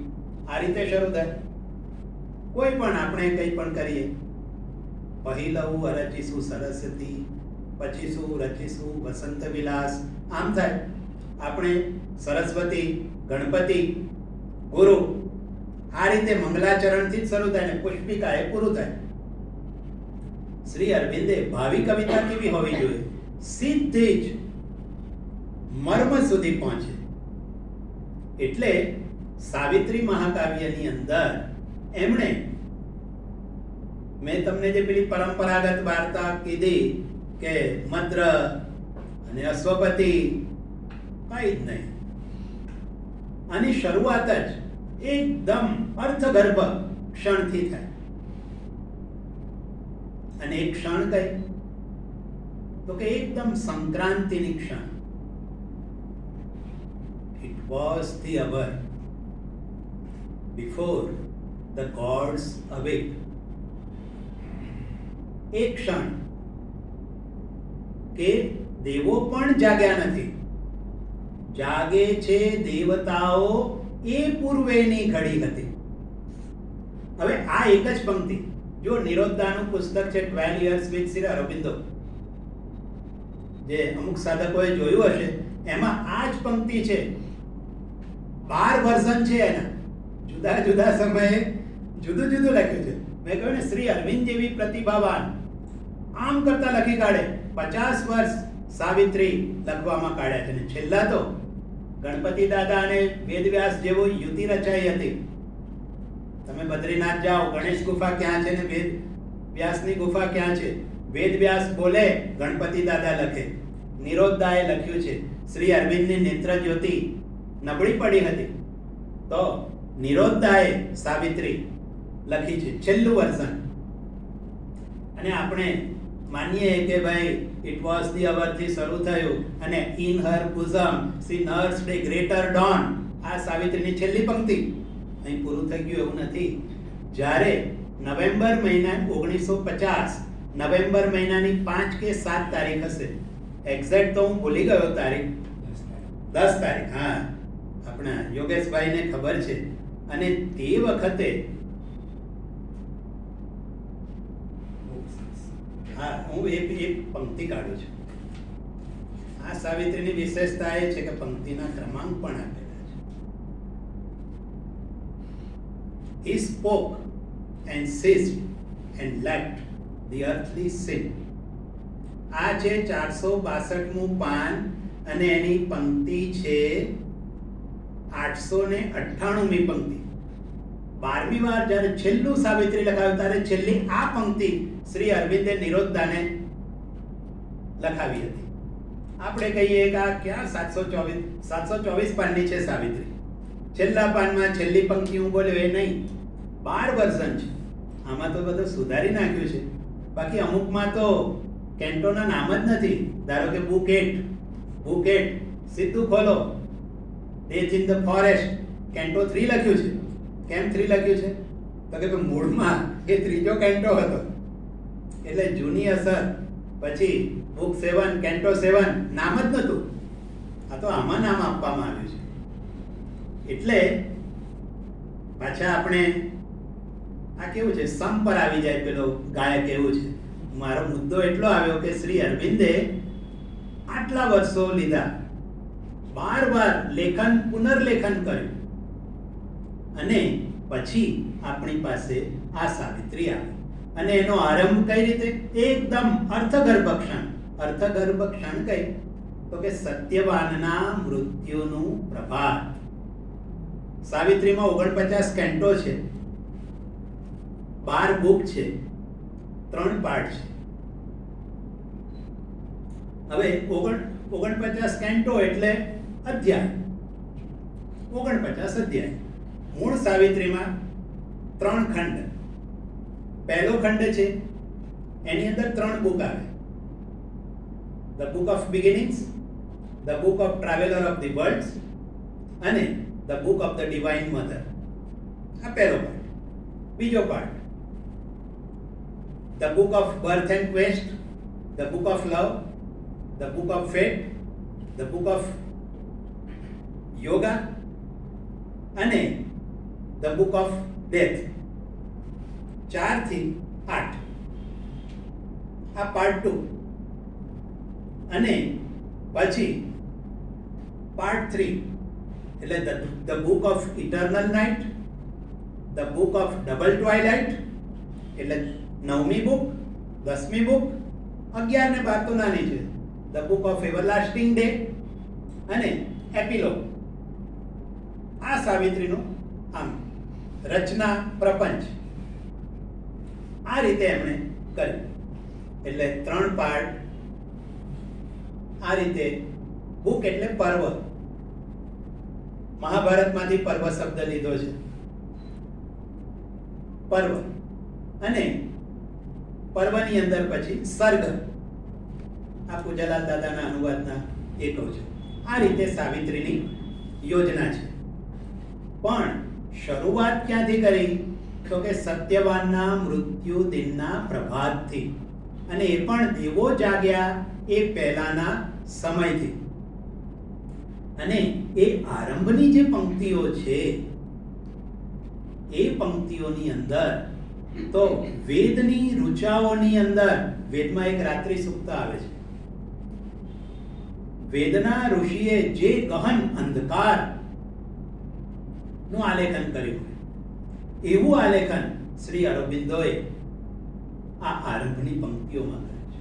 આ રીતે શરૂ થાય. કોઈ પણ આપણે કંઈ પણ કરીએ, પહેલવું અરચીશું સરસ્વતી, પછી શું રચીશું વસંત વિલાસ, આમ થાય. આપણે સરસ્વતી, ગણપતિ, ગુરુ, આ રીતે મંગલાચરણથી જ શરૂ થાય ને પુષ્પિકા એ પૂરું થાય. શ્રી અરવિંદે ભાવિ કવિતા કેવી હોવી જોઈએ? સીધી જ મર્મ સુધી પહોંચે. એટલે સાવિત્રી મહાકાવ્યની અંદર એમણે, મેં તમને જે પેલી પરંપરાગત વાર્તા કીધી કે મદ્ર અને અશ્વપતિ, કઈ જ નહીં. આની શરૂઆત જ એકદમ અર્થગર્ભ ક્ષણથી થાય. અને એક ક્ષણ કઈ? તો કે એકદમ સંક્રાંતિની ક્ષણ. It was the hour before the gods awake. એક ક્ષણ કે દેવો પણ જાગ્યા નથી, જાગે છે દેવતાઓ, એ પૂર્વેની ઘડી હતી. હવે આ એક જ પંક્તિ, જો નિરોધદાનું પુસ્તક છે 12 years with શ્રી અરવિંદો, જે અમુક સાધકોએ જોયું હશે, એમાં આ જ પંક્તિ છે. 12 વર્ઝન છે એના, જુદા જુદા સમયે જુદું જુદું લખ્યું છે. મેં કહ્યું ને, શ્રી અરવિંદ જેવી પ્રતિભાવાન આમ કરતા લખી કાઢે. 50 વર્ષ સાવિત્રી લખવામાં કાઢ્યા છે. ને છેલ્લા તો ગણપતિ દાદા અને વેદવ્યાસ જેવો યુતિ રચાઈ હતી. તમે બદ્રીનાથ જાઓ, ગણેશ ગુફા ક્યાં છે ને વેદ વ્યાસની ગુફા ક્યાં છે? વેદ વ્યાસ બોલે, ગણપતિ દાદા લખે. નિરોધદાએ લખ્યું છે. શ્રી અરવિંદની નેત્ર જ્યોતિ નબળી પડી હતી તો નિરોધદાએ સાવિત્રી લખી છે, છેલ્લું વર્ઝન. અને આપણે માનીએ કે ભાઈ ઇટ વોઝ ધી અવર થી શરૂ થયું અને in her bosom she nursed a greater dawn, આ સાવિત્રીની છેલ્લી પંક્તિ. અહીં પૂરું થઈ ગયું એવું નથી. જ્યારે નવેમ્બર મહિના 1950, નવેમ્બર મહિનાની 5 કે 7 તારીખ હશે, એક્ઝેક્ટ તો હું ભૂલી ગયો તારીખ, 10 તારીખ, હા, આપણા યોગેશભાઈને ખબર છે. અને તે વખતે હા, હું એક પંક્તિ કાઢું છું. આ સાવિત્રીની વિશેષતા એ છે કે પંક્તિના ક્રમાંક પણ આપેલા છે. He spoke and ceased and left the earthly sin. આ છે 462મું પાન અને એની પંક્તિ છે 898મી પંક્તિ. 12મી વાર જ્યારે છેલ્લું સાવિત્રી લખાવ્યું ત્યારે છેલ્લી આ પંક્તિ શ્રી અરવિંદે નિરોધદાને લખાવી હતી. આપણે કહીએ કે આ ક્યાં 724 પાનની છે સાવિત્રી, છેલ્લા પાનમાં છેલ્લી પંક્તિ હું બોલ્યો એ નહીં. 12 વર્ઝન છે. આમાં તો બધું સુધારી નાખ્યું છે. બાકી અમુકમાં તો કેન્ટોના નામ જ નથી. ધારો કે બુકેટ સીધું ખોલો, death in the forest, Kento 3 લખ્યું છે. કેમ 3 લખ્યું છે? તો કે મૂળમાં એ ત્રીજો કેન્ટો હતો, એટલે જૂની અસર. પછી બુક 7, કેન્ટો 7 નામ જ નહોતું. આ તો આમાં નામ આપવામાં આવ્યું છે. એટલે પાછા આપણે આ કેવું છે, સમ પર આવી જાય પેલો ગાયક એવું છે. મારો મુદ્દો એટલો આવ્યો કે શ્રી અરવિંદે આટલા વર્ષો લીધા, બાર લેખન પુનર્લેખન કર્યું અને પછી આપણી પાસે આ સાવિત્રી આવી અને એનો આરંભ કઈ રીતે? એકદમ અર્થગર્ભ ક્ષણ કઈ? તો કે સત્યવાનના મૃત્યુનું પ્રભાત. સાવિત્રીમાં 49 કેન્ટો છે, 12 બુક છે, 3 પાઠ છે. હવે 49 કેન્ટો એટલે અધ્યાય, 49 અધ્યાય. મૂળ સાવિત્રીમાં 3 ખંડ. પહેલો ખંડ છે એની અંદર 3 બુક આવે. The book of beginnings, the book of traveller of the worlds અને the book of the divine mother. આ પહેલો પાઠ. બીજો પાઠ the book of birth and quest, the book of love, the book of fate, the book of yoga અને the book of death. 4 થી 8 આ part 2. અને પછી પાર્ટ 3 એટલે the book of eternal night, the book of double twilight એટલે 9મી book, 10મી book, 11 ને 12 તો નાની છે, the book of everlasting day અને એપિલોગ. આ સાવિત્રીનો આમ રચના પ્રપંચ આ રીતે એમણે કર્યું. એટલે 3 પાર્ટ આ રીતે. બુક એટલે પર્વ. મહાભારતમાંથી પર્વ શબ્દ લીધો છે. પર્વ અને પર્વની અંદર પછી સર્ગ. આ પૂજાલાલ દાદાના અનુવાદના એકલો છે. આ રીતે સાવિત્રીની યોજના છે. પણ શરૂઆત ક્યાંથી કરી? તો કે સત્યવાનના મૃત્યુ દિનના પ્રભાતથી, અને એ પણ દેવો જાગ્યા એ પહેલાના સમયથી. અને એ આરંભની જે પંક્તિઓ છે એ પંક્તિઓની અંદર તો વેદની ઋચાઓની અંદર, વેદમાં એક રાત્રિ સૂક્ત આવે છે. વેદના ઋષિએ જે ગહન અંધકાર નું આલેખન કર્યું, એવું આલેખન શ્રી અરવિંદોએ આ આરંભની પંક્તિઓમાં કર્યું છે.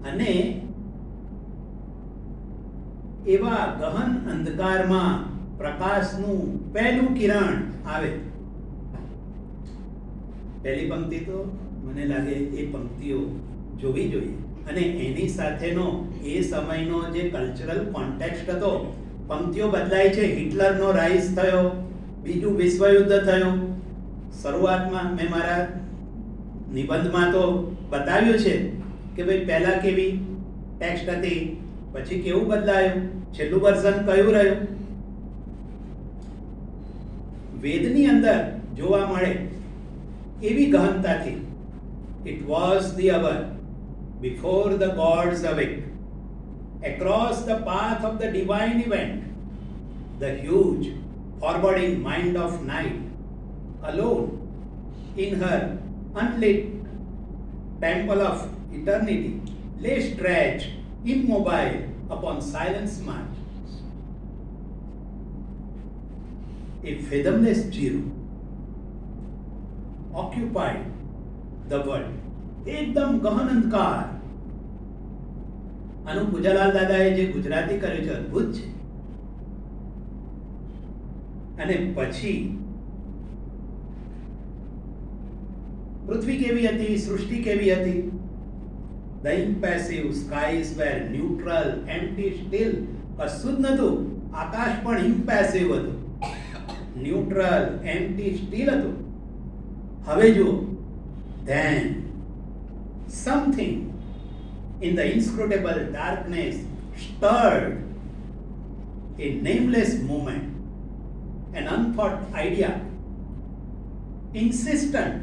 અને એવા ગહન અંધકારમાં પ્રકાશનું પહેલું કિરણ આવે. પહેલી પંક્તિ તો મને લાગે એ પંક્તિઓ જોવી જોઈએ. અને એની સાથેનો એ સમયનો જે કલ્ચરલ કોન્ટેક્સ્ટ હતો, પંક્તિઓ બદલાય છે. હિટલરનો રાઇઝ થયો, બીજું વિશ્વયુદ્ધ થયું. શરૂઆતમાં મેં મારા નિબંધમાં તો બતાવ્યું છે કે ભાઈ પહેલા કેવી ટેક્સ્ટ હતી, પછી કેવું બદલાયું, છેલ્લું વર્ઝન કયું રહ્યું. વેદની અંદર જોવા મળે એવી ગહનતાથી. It was the hour before the gods awake. Across the path of the divine event, the huge foreboding mind of night, alone in her unlit temple of eternity, lay stretched immobile upon silence march. A fathomless zero occupied the world. એકદમ ગહન અંધકાર. આનું પૂજાલાલ દાદાએ જે ગુજરાતી કર્યું છે અદ્ભુત છે. અને પછી પૃથ્વી કેવી હતી, સૃષ્ટિ કેવી હતી? The impassive skies were neutral, empty, still. કશું જ નહોતું. આકાશ પણ impassive હતું, ન્યુટ્રલ, એમ્પ્ટી, સ્ટીલ હતું. હવે જુઓ, then something in the inscrutable darkness stirred a nameless movement, an unthought idea, insistent,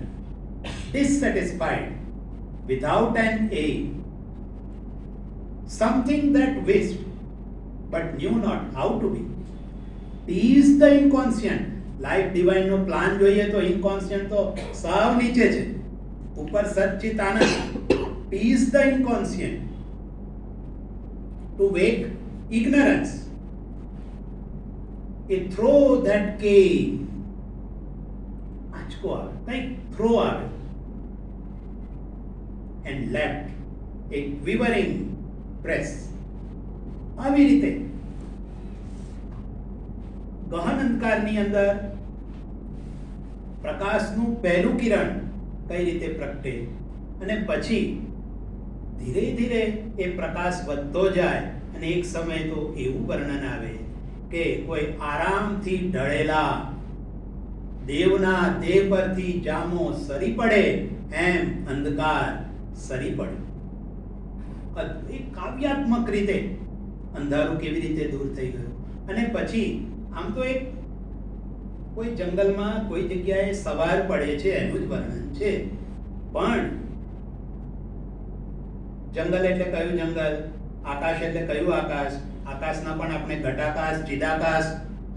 dissatisfied, without an aim, something that wished but knew not how to be, teased the inconscient life divine નો plan જોઈએ તો inconscient તો સાવ નીચે છે. ઉપર સચ્ચિત આનંદ, peace the inconscient to wake ignorance. A throe that came, આંચકો આવે, કંઈક થ્રો આવે, and left a quivering press. આવી રીતે ગહન અંધકારની અંદર પ્રકાશનું પહેલું કિરણ કઈ રીતે પ્રગટે અને પછી ધીરે ધીરે એ પ્રકાશ વધતો જાય અને એક સમય તો એવું વર્ણન આવે કે કોઈ આરામથી ઢળેલા દેવના દેહ પરથી જામો સરી પડે એમ અંધકાર સરી પડે. એક કાવ્યાત્મક રીતે અંધારું કેવી રીતે દૂર થઈ ગયું. અને પછી આમ તો એક કોઈ જંગલમાં કોઈ જગ્યાએ સવાર પડે છે એનું જ વર્ણન છે, પણ જંગલ એટલે કયું જંગલ, આકાશ એટલે કયું આકાશ, આકાશના પણ આપણે ઘટાકાશ, ચિદાકાશ,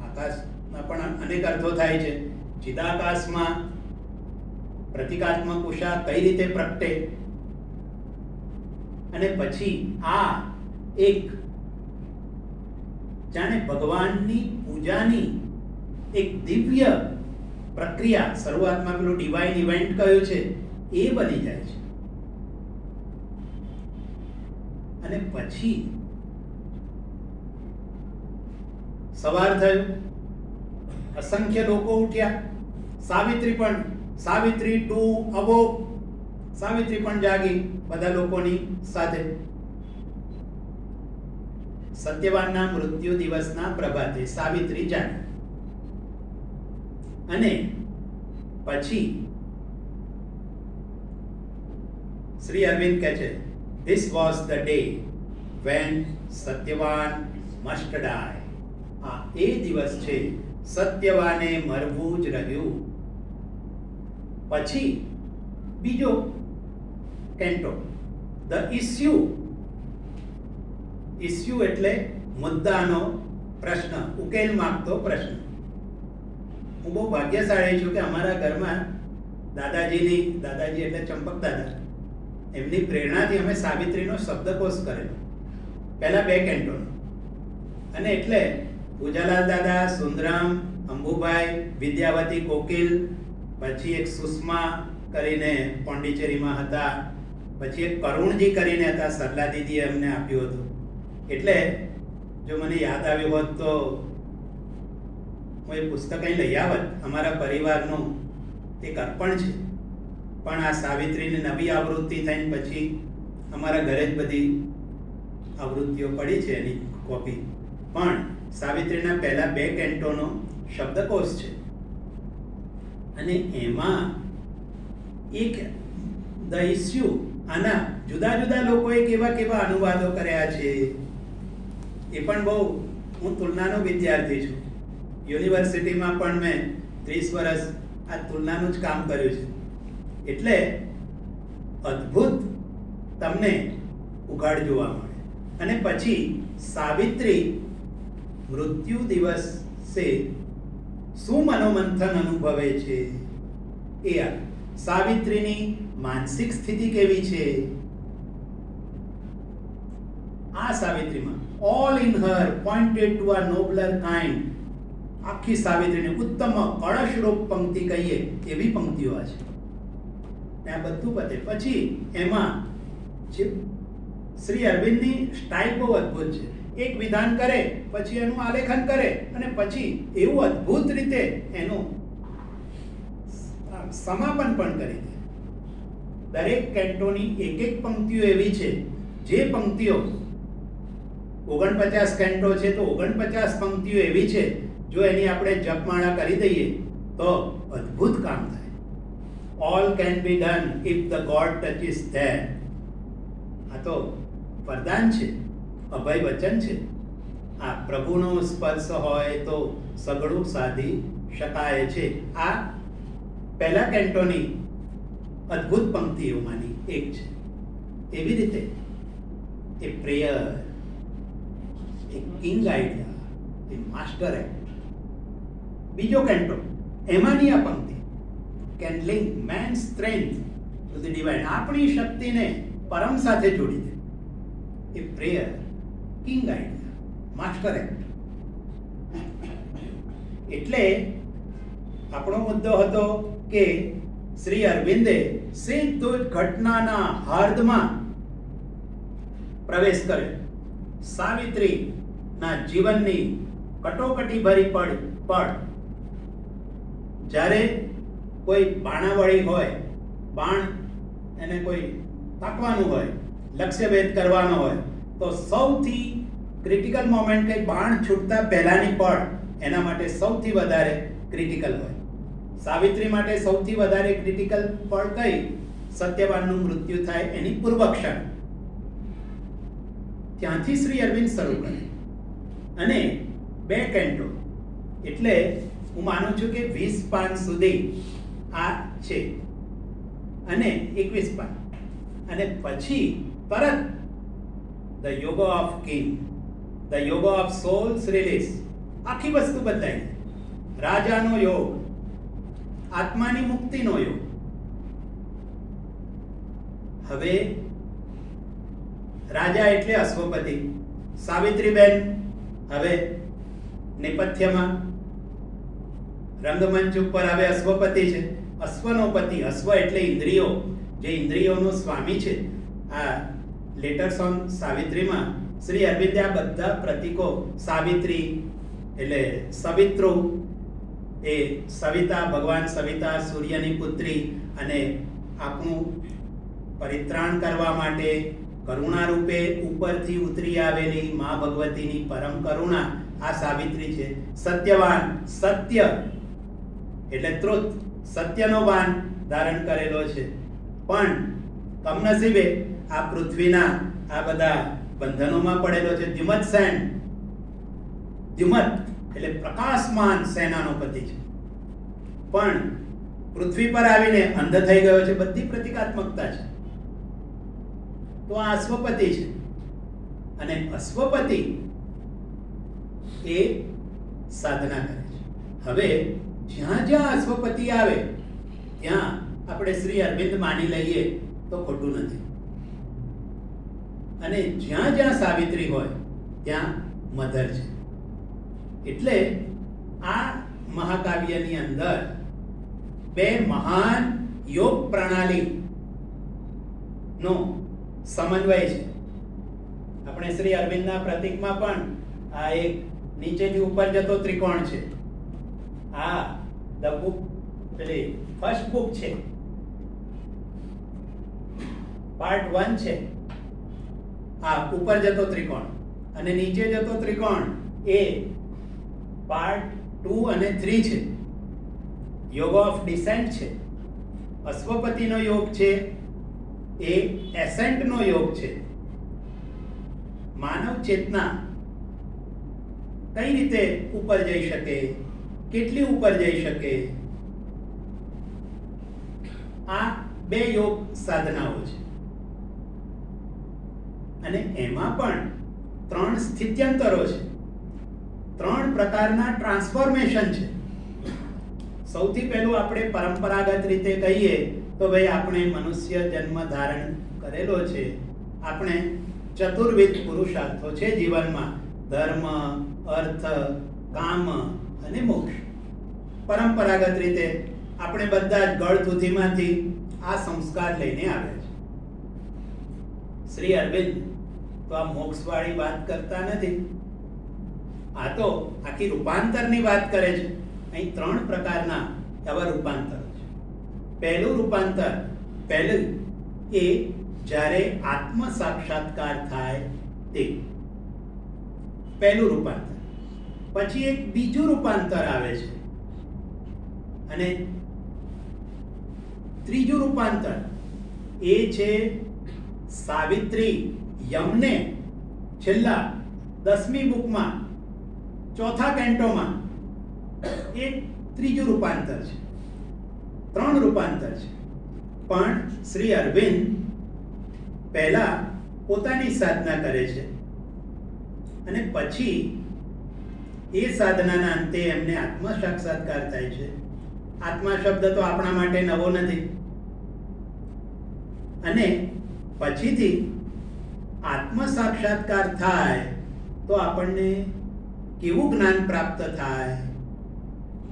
આકાશના પણ અનેક અર્થો થાય છે. ચિદાકાશમાં પ્રતિકાત્મક ઉષા કઈ રીતે પ્રગટે, અને પછી આ એક જાણે ભગવાનની પૂજાની એક દિવ્ય પ્રક્રિયા, શરૂઆતમાં પેલું ડિવાઇન ઇવેન્ટ કયું છે એ બની જાય છે. અને પછી સવાર થયું, અસંખ્ય લોકો ઉઠ્યા, સાવિત્રી ટુ અવોક, સાવિત્રી પણ જાગી બધા લોકોની સાથે. સત્યવાનના મૃત્યુ દિવસના પ્રભાતે સાવિત્રી જાગી. અને પછી શ્રી અરવિંદ કહે છે, this was the day when Satyavan must die. આ એ દિવસ છે સત્યવાને મરવું જ રહ્યું. પછી બીજો કેન્ટો, ધ ઇસ્યુ. ઇસ્યુ એટલે મુદ્દાનો પ્રશ્ન, ઉકેલ માંગતો પ્રશ્ન. હું બહુ ભાગ્યશાળી છું કે અમારા ઘરમાં દાદાજી એટલે ચંપક દાદા, એમની પ્રેરણાથી અમે સાવિત્રીનો શબ્દકોશ કરેલો, પહેલા 2 કેન્ટોનો. અને એટલે પૂજાલાલ દાદા, સુંદરામ, અંબુભાઈ, વિદ્યાવતી, કોકિલ, પછી એક સુષ્મા કરીને પોંડિચેરીમાં હતા, પછી એક કરુણજી કરીને હતા, સરલા દીદીએ અમને આપ્યું હતું. એટલે જો મને યાદ આવ્યું હોત તો હું એ પુસ્તક અહીં લઈ આવત. અમારા પરિવારનું એક અર્પણ છે. પણ આ સાવિત્રીની નવી આવૃત્તિ થઈને પછી અમારા ઘરે જ બધી આવૃત્તિઓ પડી છે એની કોપી. પણ સાવિત્રીના પહેલા 2 કેન્ટોનો શબ્દકોશ છે. અને એમાં એક ધ ઇસ્યુ, આના જુદા જુદા લોકોએ કેવા અનુવાદો કર્યા છે એ પણ બહુ, હું તુલનાનો વિદ્યાર્થી છું. યુનિવર્સિટીમાં પણ મેં 30 વર્ષ આ તુલનાનું જ કામ કર્યું છે. એટલે અદ્ભુત તમને ઉઘાડ જોવા મળે. અને પછી સાવિત્રી મૃત્યુ દિવસે શું મનોમંથન અનુભવે છે એ આ સાવિત્રીની માનસિક સ્થિતિ કેવી છે. આ સાવિત્રીમાં all in her pointed to a nobler kind. આખી સાવિત્રીની ઉત્તમ કળશરૂપ પંક્તિ કહીએ એવી પંક્તિઓ આ છે. આ બધું પતે પછી એમાં જે શ્રી અરવિંદની સ્ટાઇલ બહુ અદ્ભુત છે. એક વિધાન કરે પછી એનું આલેખન કરે અને પછી એવું અદ્ભુત રીતે એનું સમાપન પણ કરી દે. દરેક કેન્ટોની એક પંક્તિઓ એવી છે જે પંક્તિઓ 49 કેન્ટો છે તો 49 પંક્તિઓ એવી છે જો એની આપણે જપમાળા કરી દઈએ તો અદ્ભુત કામ થાય. All can be done if the God touches there. આ તો વરદાન છે, અભય વચન છે. આ પ્રભુનો સ્પર્શ હોય તો સગળું સાધી શકાય છે. આ પહેલા કેન્ટોની અદ્ભુત પંક્તિઓમાંની એક છે. એવી રીતે a prayer, a king idea, a master act. બીજો કેન્ટો એમાંની આ પંક્તિ, can link man strength to the divine, આપણી શક્તિને પરમ સાથે જોડી દે. A prayer king idea, master act. એટલે આપણો મુદ્દો હતો કે શ્રી અરવિંદે સીધો જ ઘટનાના હાર્દમાં પ્રવેશ કર્યો. સાવિત્રીના જીવનની કટોકટી ભરી પડ જ્યારે કોઈ બાણાવળી હોય, બાણ એને કોઈ તાકવાનું હોય, લક્ષ્યભેદ કરવાનો હોય, તો સૌથી ક્રિટિકલ મોમેન્ટ કઈ બાણ છૂટતા પહેલાની પળ એના માટે સૌથી વધારે ક્રિટિકલ હોય. સાવિત્રી માટે સૌથી વધારે ક્રિટિકલ પળ કઈ? સત્યવાનનું મૃત્યુ થાય એની પૂર્વ ક્ષણ. ત્યાંથી શ્રી અરવિંદ શરૂ કરે અને 2 કેન્ટો, એટલે હું માનું છું કે 20 પાન સુધી આ છે અને 21 પાન, અને પછી તરત the yoga of king, the yoga of souls release, આખી વસ્તુ બદલાઈ. રાજાનો યોગ, આત્માની મુક્તિનો યોગ. હવે રાજા એટલે અશ્વપતિ, સાવિત્રીબેન હવે નેપથ્યમાં, રંગમંચ ઉપર હવે અશ્વપતિ છે. અશ્વનો પતિ, અશ્વ એટલે ઇન્દ્રિયો, જે ઇન્દ્રિયોનો સ્વામી છે. આ લેટર્સ ઓન સાવિત્રીમાં શ્રી અરવિંદે આ બધા પ્રતીકો, સાવિત્રી એટલે સવિત્રુ, એ સવિતા, ભગવાન સવિતા સૂર્યની પુત્રી, અને આપણું પરિત્રાણ કરવા માટે કરુણા રૂપે ઉપરથી ઉતરી આવેલી મા ભગવતીની પરમ કરુણા આ સાવિત્રી છે. સત્યવાન, સત્ય એટલે ટ્રુથ, સત્યનો વાન ધારણ કરેલો છે. પણ કમનસીબે આ પૃથ્વીના આ બધા બંધનોમાં પડેલો છે. દ્યુમત સેન, દ્યુમત એટલે પ્રકાશમાન સેનાનો પતિ છે, પણ પૃથ્વી પર આવીને અંધ થઈ ગયો છે. બધી પ્રતિકાત્મકતા છે. તો આ અશ્વપતિ છે, અને અશ્વપતિ એ સાધના કરે છે. હવે જ્યાં જ્યાં અશ્વપતિ આવે ત્યાં આપણે શ્રી અરવિંદ માની લઈએ તો ખોટું નથી, અને જ્યાં જ્યાં સાવિત્રી હોય ત્યાં મધર છે. એટલે આ મહાકાવ્યની અંદર 2 મહાન યોગ પ્રણાલી નો સમન્વય છે. આપણે શ્રી અરવિંદના પ્રતીકમાં પણ આ એક નીચેથી ઉપર જતો ત્રિકોણ છે. આ ધ બુક, પેલી ફર્સ્ટ બુક છે, પાર્ટ 1 છે. આ ઉપર જતો ત્રિકોણ અને નીચે જતો ત્રિકોણ એ પાર્ટ 2 અને 3 છે. યોગ ઓફ ડિસેન્ટ છે. અશ્વપતિનો યોગ છે એ એસેન્ટનો યોગ છે. માનવ ચેતના કઈ રીતે ઉપર જઈ શકે, કેટલી ઉપર જઈ શકે, આ 2 યોગ સાધનાઓ છે. અને એમાં પણ 3 સ્થિત્યંતરો છે, 3 પ્રકારના ટ્રાન્સફોર્મેશન છે. સૌથી પહેલું આપણે પરંપરાગત રીતે કહીએ તો ભાઈ આપણે મનુષ્ય જન્મ ધારણ કરેલો છે. આપણે ચતુર્વિધ પુરુષાર્થો છે જીવનમાં, ધર્મ, અર્થ, કામ અને મોક્ષ. પરંપરાગત રીતે આપણે બધા જ ગળથુથીમાંથી આ સંસ્કાર લઈને આવ્યા છે. શ્રી અરવિંદ તો આ મોક્ષવાળી વાત કરતા નથી, આ તો આખી રૂપાંતરની વાત કરે છે. અહીં 3 પ્રકારના આવા રૂપાંતરો છે. પહેલું રૂપાંતર, પહેલું એ જ્યારે આત્મ સાક્ષાત્કાર થાય તે પહેલું રૂપાંતર. પછી એક બીજું રૂપાંતર આવે છે, અને ત્રીજું રૂપાંતર એ છે સાવિત્રી યમને છેલ્લા 10મી બુકમાં 4થા કેન્ટોમાં એક ત્રીજું રૂપાંતર છે. 3 રૂપાંતર છે. પણ શ્રી અરવિંદ પહેલા પોતાની સાધના કરે છે, અને પછી એ સાધનાના અંતે એમને આત્મ સાક્ષાત્કાર થાય છે, આત્મા શબ્દ તો આપણા માટે નવો નથી. અને પછીથી આત્મ સાક્ષાત્કાર થાય તો આપણને કેવું જ્ઞાન પ્રાપ્ત થાય?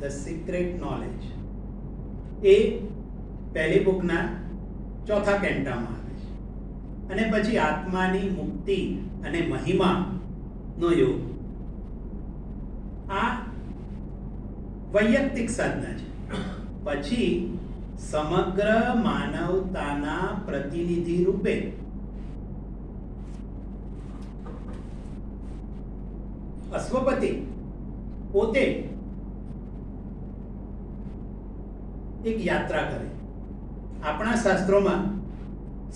The secret knowledge. એ પહેલી બુકના ચોથા કેન્ટામાં આવે છે. અને પછી આત્માની મુક્તિ અને મહિમાનો યોગ. આ વૈયક્તિક સાધના છે. પછી સમગ્ર માનવતાના પ્રતિનિધિ રૂપે અશ્વપતિ પોતે એક યાત્રા કરે. આપણા શાસ્ત્રોમાં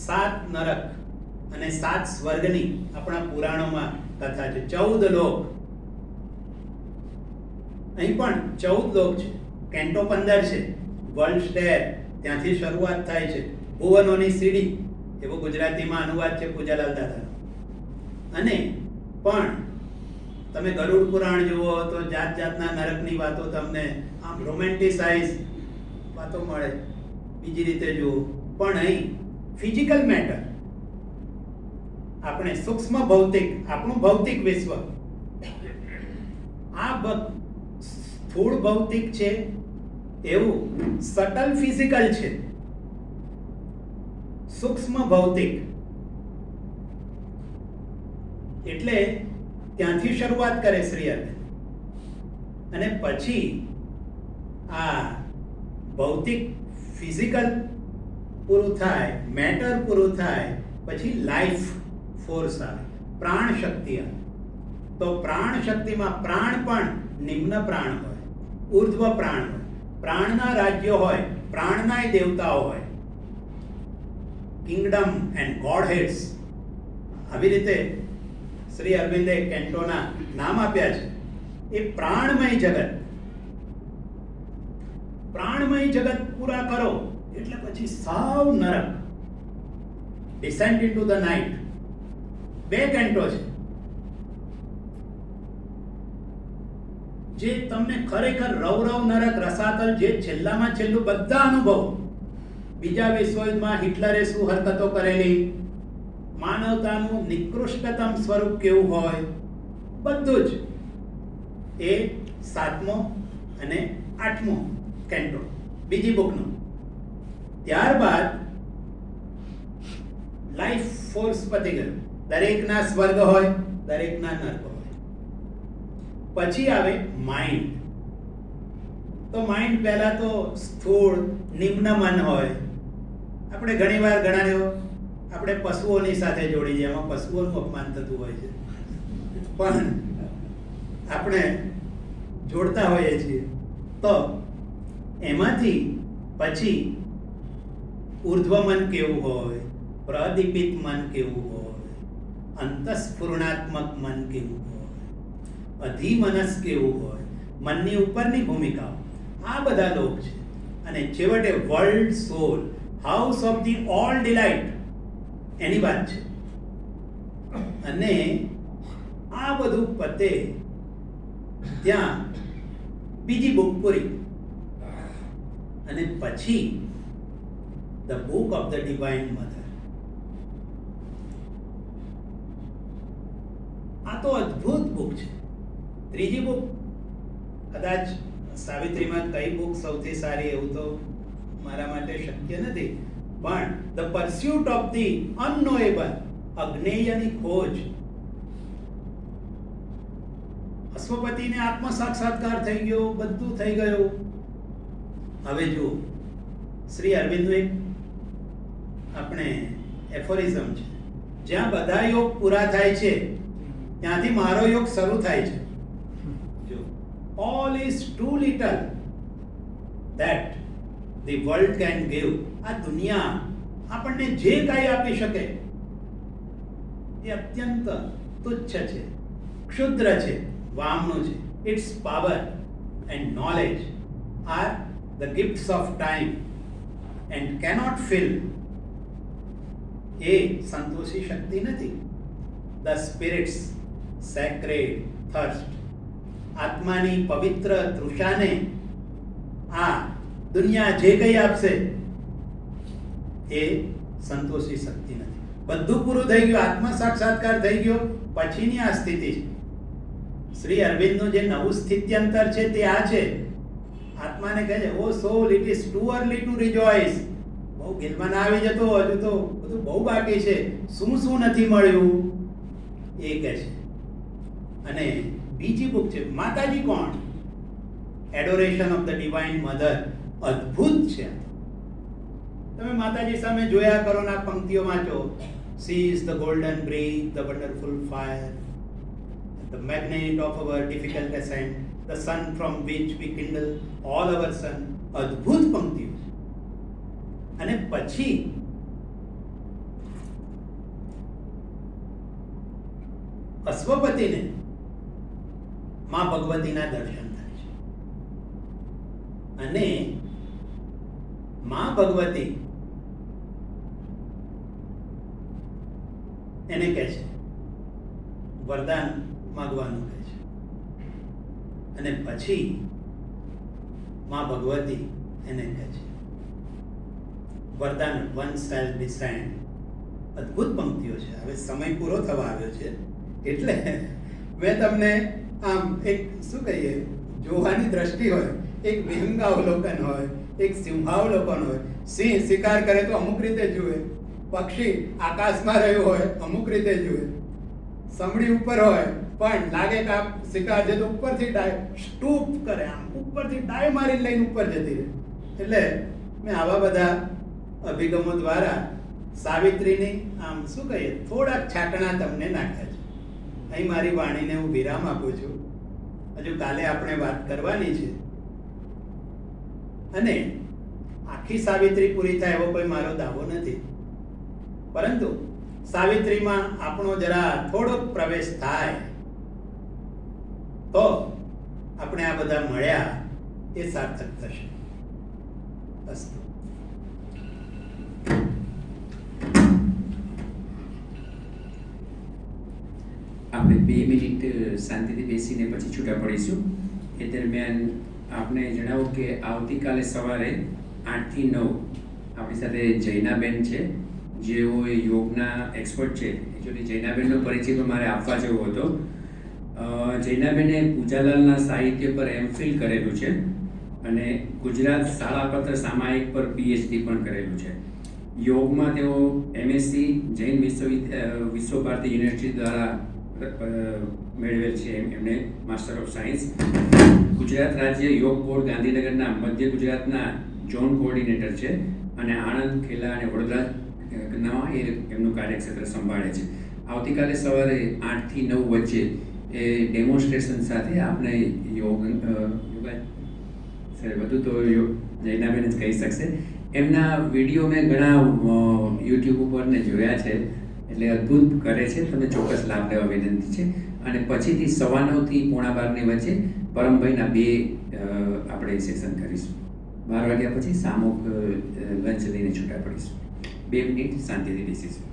7 નરક અને 7 સ્વર્ગની આપણા પુરાણોમાં કથા છે. 14 લોક. અહીં પણ 14 લોક છે. કેન્ટો 15 છે. વર્લ્ડ સ્ટેર ત્યાંથી શરૂઆત થાય છે. ભુવનોની સીડી એવો ગુજરાતીમાં અનુવાદ છે પૂજાલાલ દાદાનો. અને પણ તમે ગરુડ પુરાણ જુઓ તો જાત જાતના નરકની વાતો તમને આમ રોમેન્ટિસાઇઝ વાતો મળે. બીજી રીતે જુઓ પણ અહીં ફિઝિકલ મેટર, આપણે સૂક્ષ્મ ભૌતિક, આપણું ભૌતિક વિશ્વ, આ સ્થૂળ ભૌતિક છે એવું સટલ ફિઝિકલ છે, સૂક્ષ્મ ભૌતિક. એટલે ત્યાંથી શરૂઆત કરે શ્રી અરવિંદ. અને પછી આ ભૌતિક ફિઝિકલ પૂરું થાય, મેટર પૂરું થાય, પછી લાઈફ ફોર્સ આવે, પ્રાણ શક્તિ આવે. તો પ્રાણ શક્તિમાં પ્રાણ પણ નિમ્ન પ્રાણ હોય, ઉર્ધ્વ પ્રાણ હોય, પ્રાણના રાજ્યો હોય, પ્રાણનાય દેવતાઓ હોય, કિંગડમ એન્ડ ગોડ હેડ્સ. આવી રીતે શ્રી અરવિંદે કેન્ટોના નામ આપ્યા છે. એ પ્રાણમય જગત. પ્રાણમય જગત પૂરા કરો એટલે પછી સાવ નરક. Descent into the night. 2 canto છે જે તમને ખરેખર રવ નરક, રસાતલ, જે છેલ્લામાં છેલ્લું બધા અનુભવ. બીજા વિશ્વયુદ્ધમાં હિટલરે શું હરકતો કરેલી, માનવતાનું નિકૃષ્ટતમ સ્વરૂપ કેવું હોય, બધું જ એ 7મો અને 8મો કેન્ટો બીજી બુકનો. ત્યારબાદ લાઈફ ફોર્સ પતી ગયો. દરેકના સ્વર્ગ હોય, દરેકના નર્ક હોય. પછી આવે માઇન્ડ. તો માઇન્ડ પહેલા તો સ્થૂળ નિમ્ન મન હોય. આપણે ઘણીવાર ઘણા આપણે પશુઓની સાથે જોડી જાય, એમાં પશુઓનું અપમાન થતું હોય છે, પણ આપણે જોડતા હોઈએ છીએ. તો એમાંથી પછી ઉર્ધ્વ મન કેવું હોય, પ્રદીપિત મન કેવું હોય, અંતસ્ફુરણાત્મક મન કેવું હોય, અધિમનસ કેવું હોય, મનની ઉપરની ભૂમિકાઓ, આ બધા લોક છે. અને છેવટે world soul, house of the all delight, એની વાત છે. અને આ બધું પતે ત્યાં બીજી બુક પૂરી. અને પછી the book of the divine mother. આ તો અદ્ભુત બુક છે. ત્રીજી બુક કદાચ સાવિત્રીમાં કઈ બુક સૌથી સારી એવું તો મારા માટે શક્ય નથી, પણ ધ પરસ્યુટ ઓફ ધી અનનોએબલ, અજ્ઞેયની ખોજ. અશ્વપતિને આત્મ સાક્ષાત્કાર થઈ ગયો, બધું થઈ ગયું. હવે જુઓ, શ્રી અરવિંદનું એક આપણે એફોરિઝમ છે, જ્યાં બધા યોગ પૂરા થાય છે ત્યાંથી મારો યોગ શરૂ થાય છે. જો all is too little that the world can give. આ દુનિયા આપણને જે કાંઈ આપી શકે એ અત્યંત તુચ્છ છે, ક્ષુદ્ર છે, વામનું છે. Its power and knowledge are the gifts of time and cannot fill. એ સંતોષી શક્તિ નથી. The spirit's sacred thirst, આત્માની પવિત્ર તૃષાને આ દુનિયા જે કંઈ આપશે એ સંતોષી શકતી નથી. બધું પૂરું થઈ ગયું, આત્મ સાક્ષાત્કાર થઈ ગયો, પછીની આ સ્થિતિ છે. શ્રી અરવિંદનું જે નવું સ્થિત્યંતર છે તે આ છે. આત્માને કહે છે, O soul, it is too early to rejoice. બહુ ગિલમાં ના આવી જતો, હજુ તો બધું બહુ બાકી છે. શું શું નથી મળ્યું એ કહે છે. અને બીજી બુક છે માતાજી કોણ, એડોરેશન ઓફ ધ ડિવાઇન મધર. અદ્ભુત છે. તમે માતાજી સામે જોયા કરો ના પંક્તિઓ વાંચો. She is the golden bridge, the wonderful fire, the magnet of our difficult ascent, the sun from which we kindle all our sun. અદ્ભુત પંક્તિઓ. અને પછી અશ્વપતિને માં ભગવતીના દર્શન થાય છે અને માં ભગવતી એને કહે છે, વરદાન માંગવાનું કહે છે. અને પછી માં ભગવતી એને કહે છે, વરદાન વન શેલ ડિસેન્ડ. અદ્ભુત પંક્તિઓ છે. હવે સમય પૂરો થવા આવ્યો છે એટલે મેં તમને આમ એક શું કહીએ, જોવાની દ્રષ્ટિ હોય, એક વિહંગાવલોકન હોય, એક સિંહાવલોકન હોય. સિંહ શિકાર કરે તો અમુક રીતે જુએ, પક્ષી આકાશમાં રહ્યું હોય અમુક રીતે જુએ, સમડી ઉપર હોય પણ લાગે કે આ શિકાર છે તો ઉપરથી ડાય સ્ટૂપ કરે, આમ ઉપરથી ડાય મારીને લઈને ઉપર જતી રહે. એટલે મેં આવા બધા અભિગમો દ્વારા સાવિત્રીની આમ શું કહીએ થોડાક છાંટણા તમને નાખ્યા છે. અહીં મારી વાણીને હું વિરામ આપું છું. હજુ કાલે આપણે વાત કરવાની છે અને આખી સાવિત્રી પૂરી થાય એવો કોઈ મારો દાવો નથી, પરંતુ સાવિત્રીમાં આપણો જરા થોડોક પ્રવેશ થાય તો આપણે આ બધા મળ્યા એ સાર્થક થશે. અસ્તુ. આપણે 2 મિનિટ શાંતિથી બેસીને પછી છૂટા પડીશું. એ દરમિયાન આપણે જણાવો કે આવતીકાલે સવારે 8 થી 9 આપણી સાથે જૈનાબેન છે, જેઓ યોગના એક્સપર્ટ છે. એકચ્યુઅલી જૈનાબેનનો પરિચય તો મારે આપવા જેવો હતો. જૈનાબેને પૂજાલાલના સાહિત્ય પર એમફિલ કરેલું છે અને ગુજરાત શાળાપત્ર સામાયિક પર PhD પણ કરેલું છે. યોગમાં તેઓ MSc જૈન વિશ્વ ભારતી યુનિવર્સિટી દ્વારા મેળવેલ છે. એમને માસ્ટર ઓફ સાયન્સ. ગુજરાત રાજ્ય યોગ બોર્ડ ગાંધીનગરના મધ્ય ગુજરાતના ઝોન કોઓર્ડિનેટર છે અને આણંદ, ખેલા અને વડોદરા એમનું કાર્યક્ષેત્ર સંભાળે છે. આવતીકાલે સવારે 8 થી 9 વચ્ચે એ ડેમોન્સ્ટ્રેશન સાથે આપણે યોગા સર બધું તો જૈનાબેન જ કહી શકશે. એમના વિડીયો મેં ઘણા યુટ્યુબ ઉપર ને જોયા છે, એટલે અદ્ભુત કરે છે. તમે ચોક્કસ લાભ લેવા વિનંતી છે. અને પછીથી 9:15 થી 11:15 વચ્ચે પરમભાઈના 2 આપણે સેશન કરીશું. 12 વાગ્યા પછી સામૂહિક લંચ લઈને છૂટા પડીશું. 2 મિનિટ શાંતિથી બેસીશું.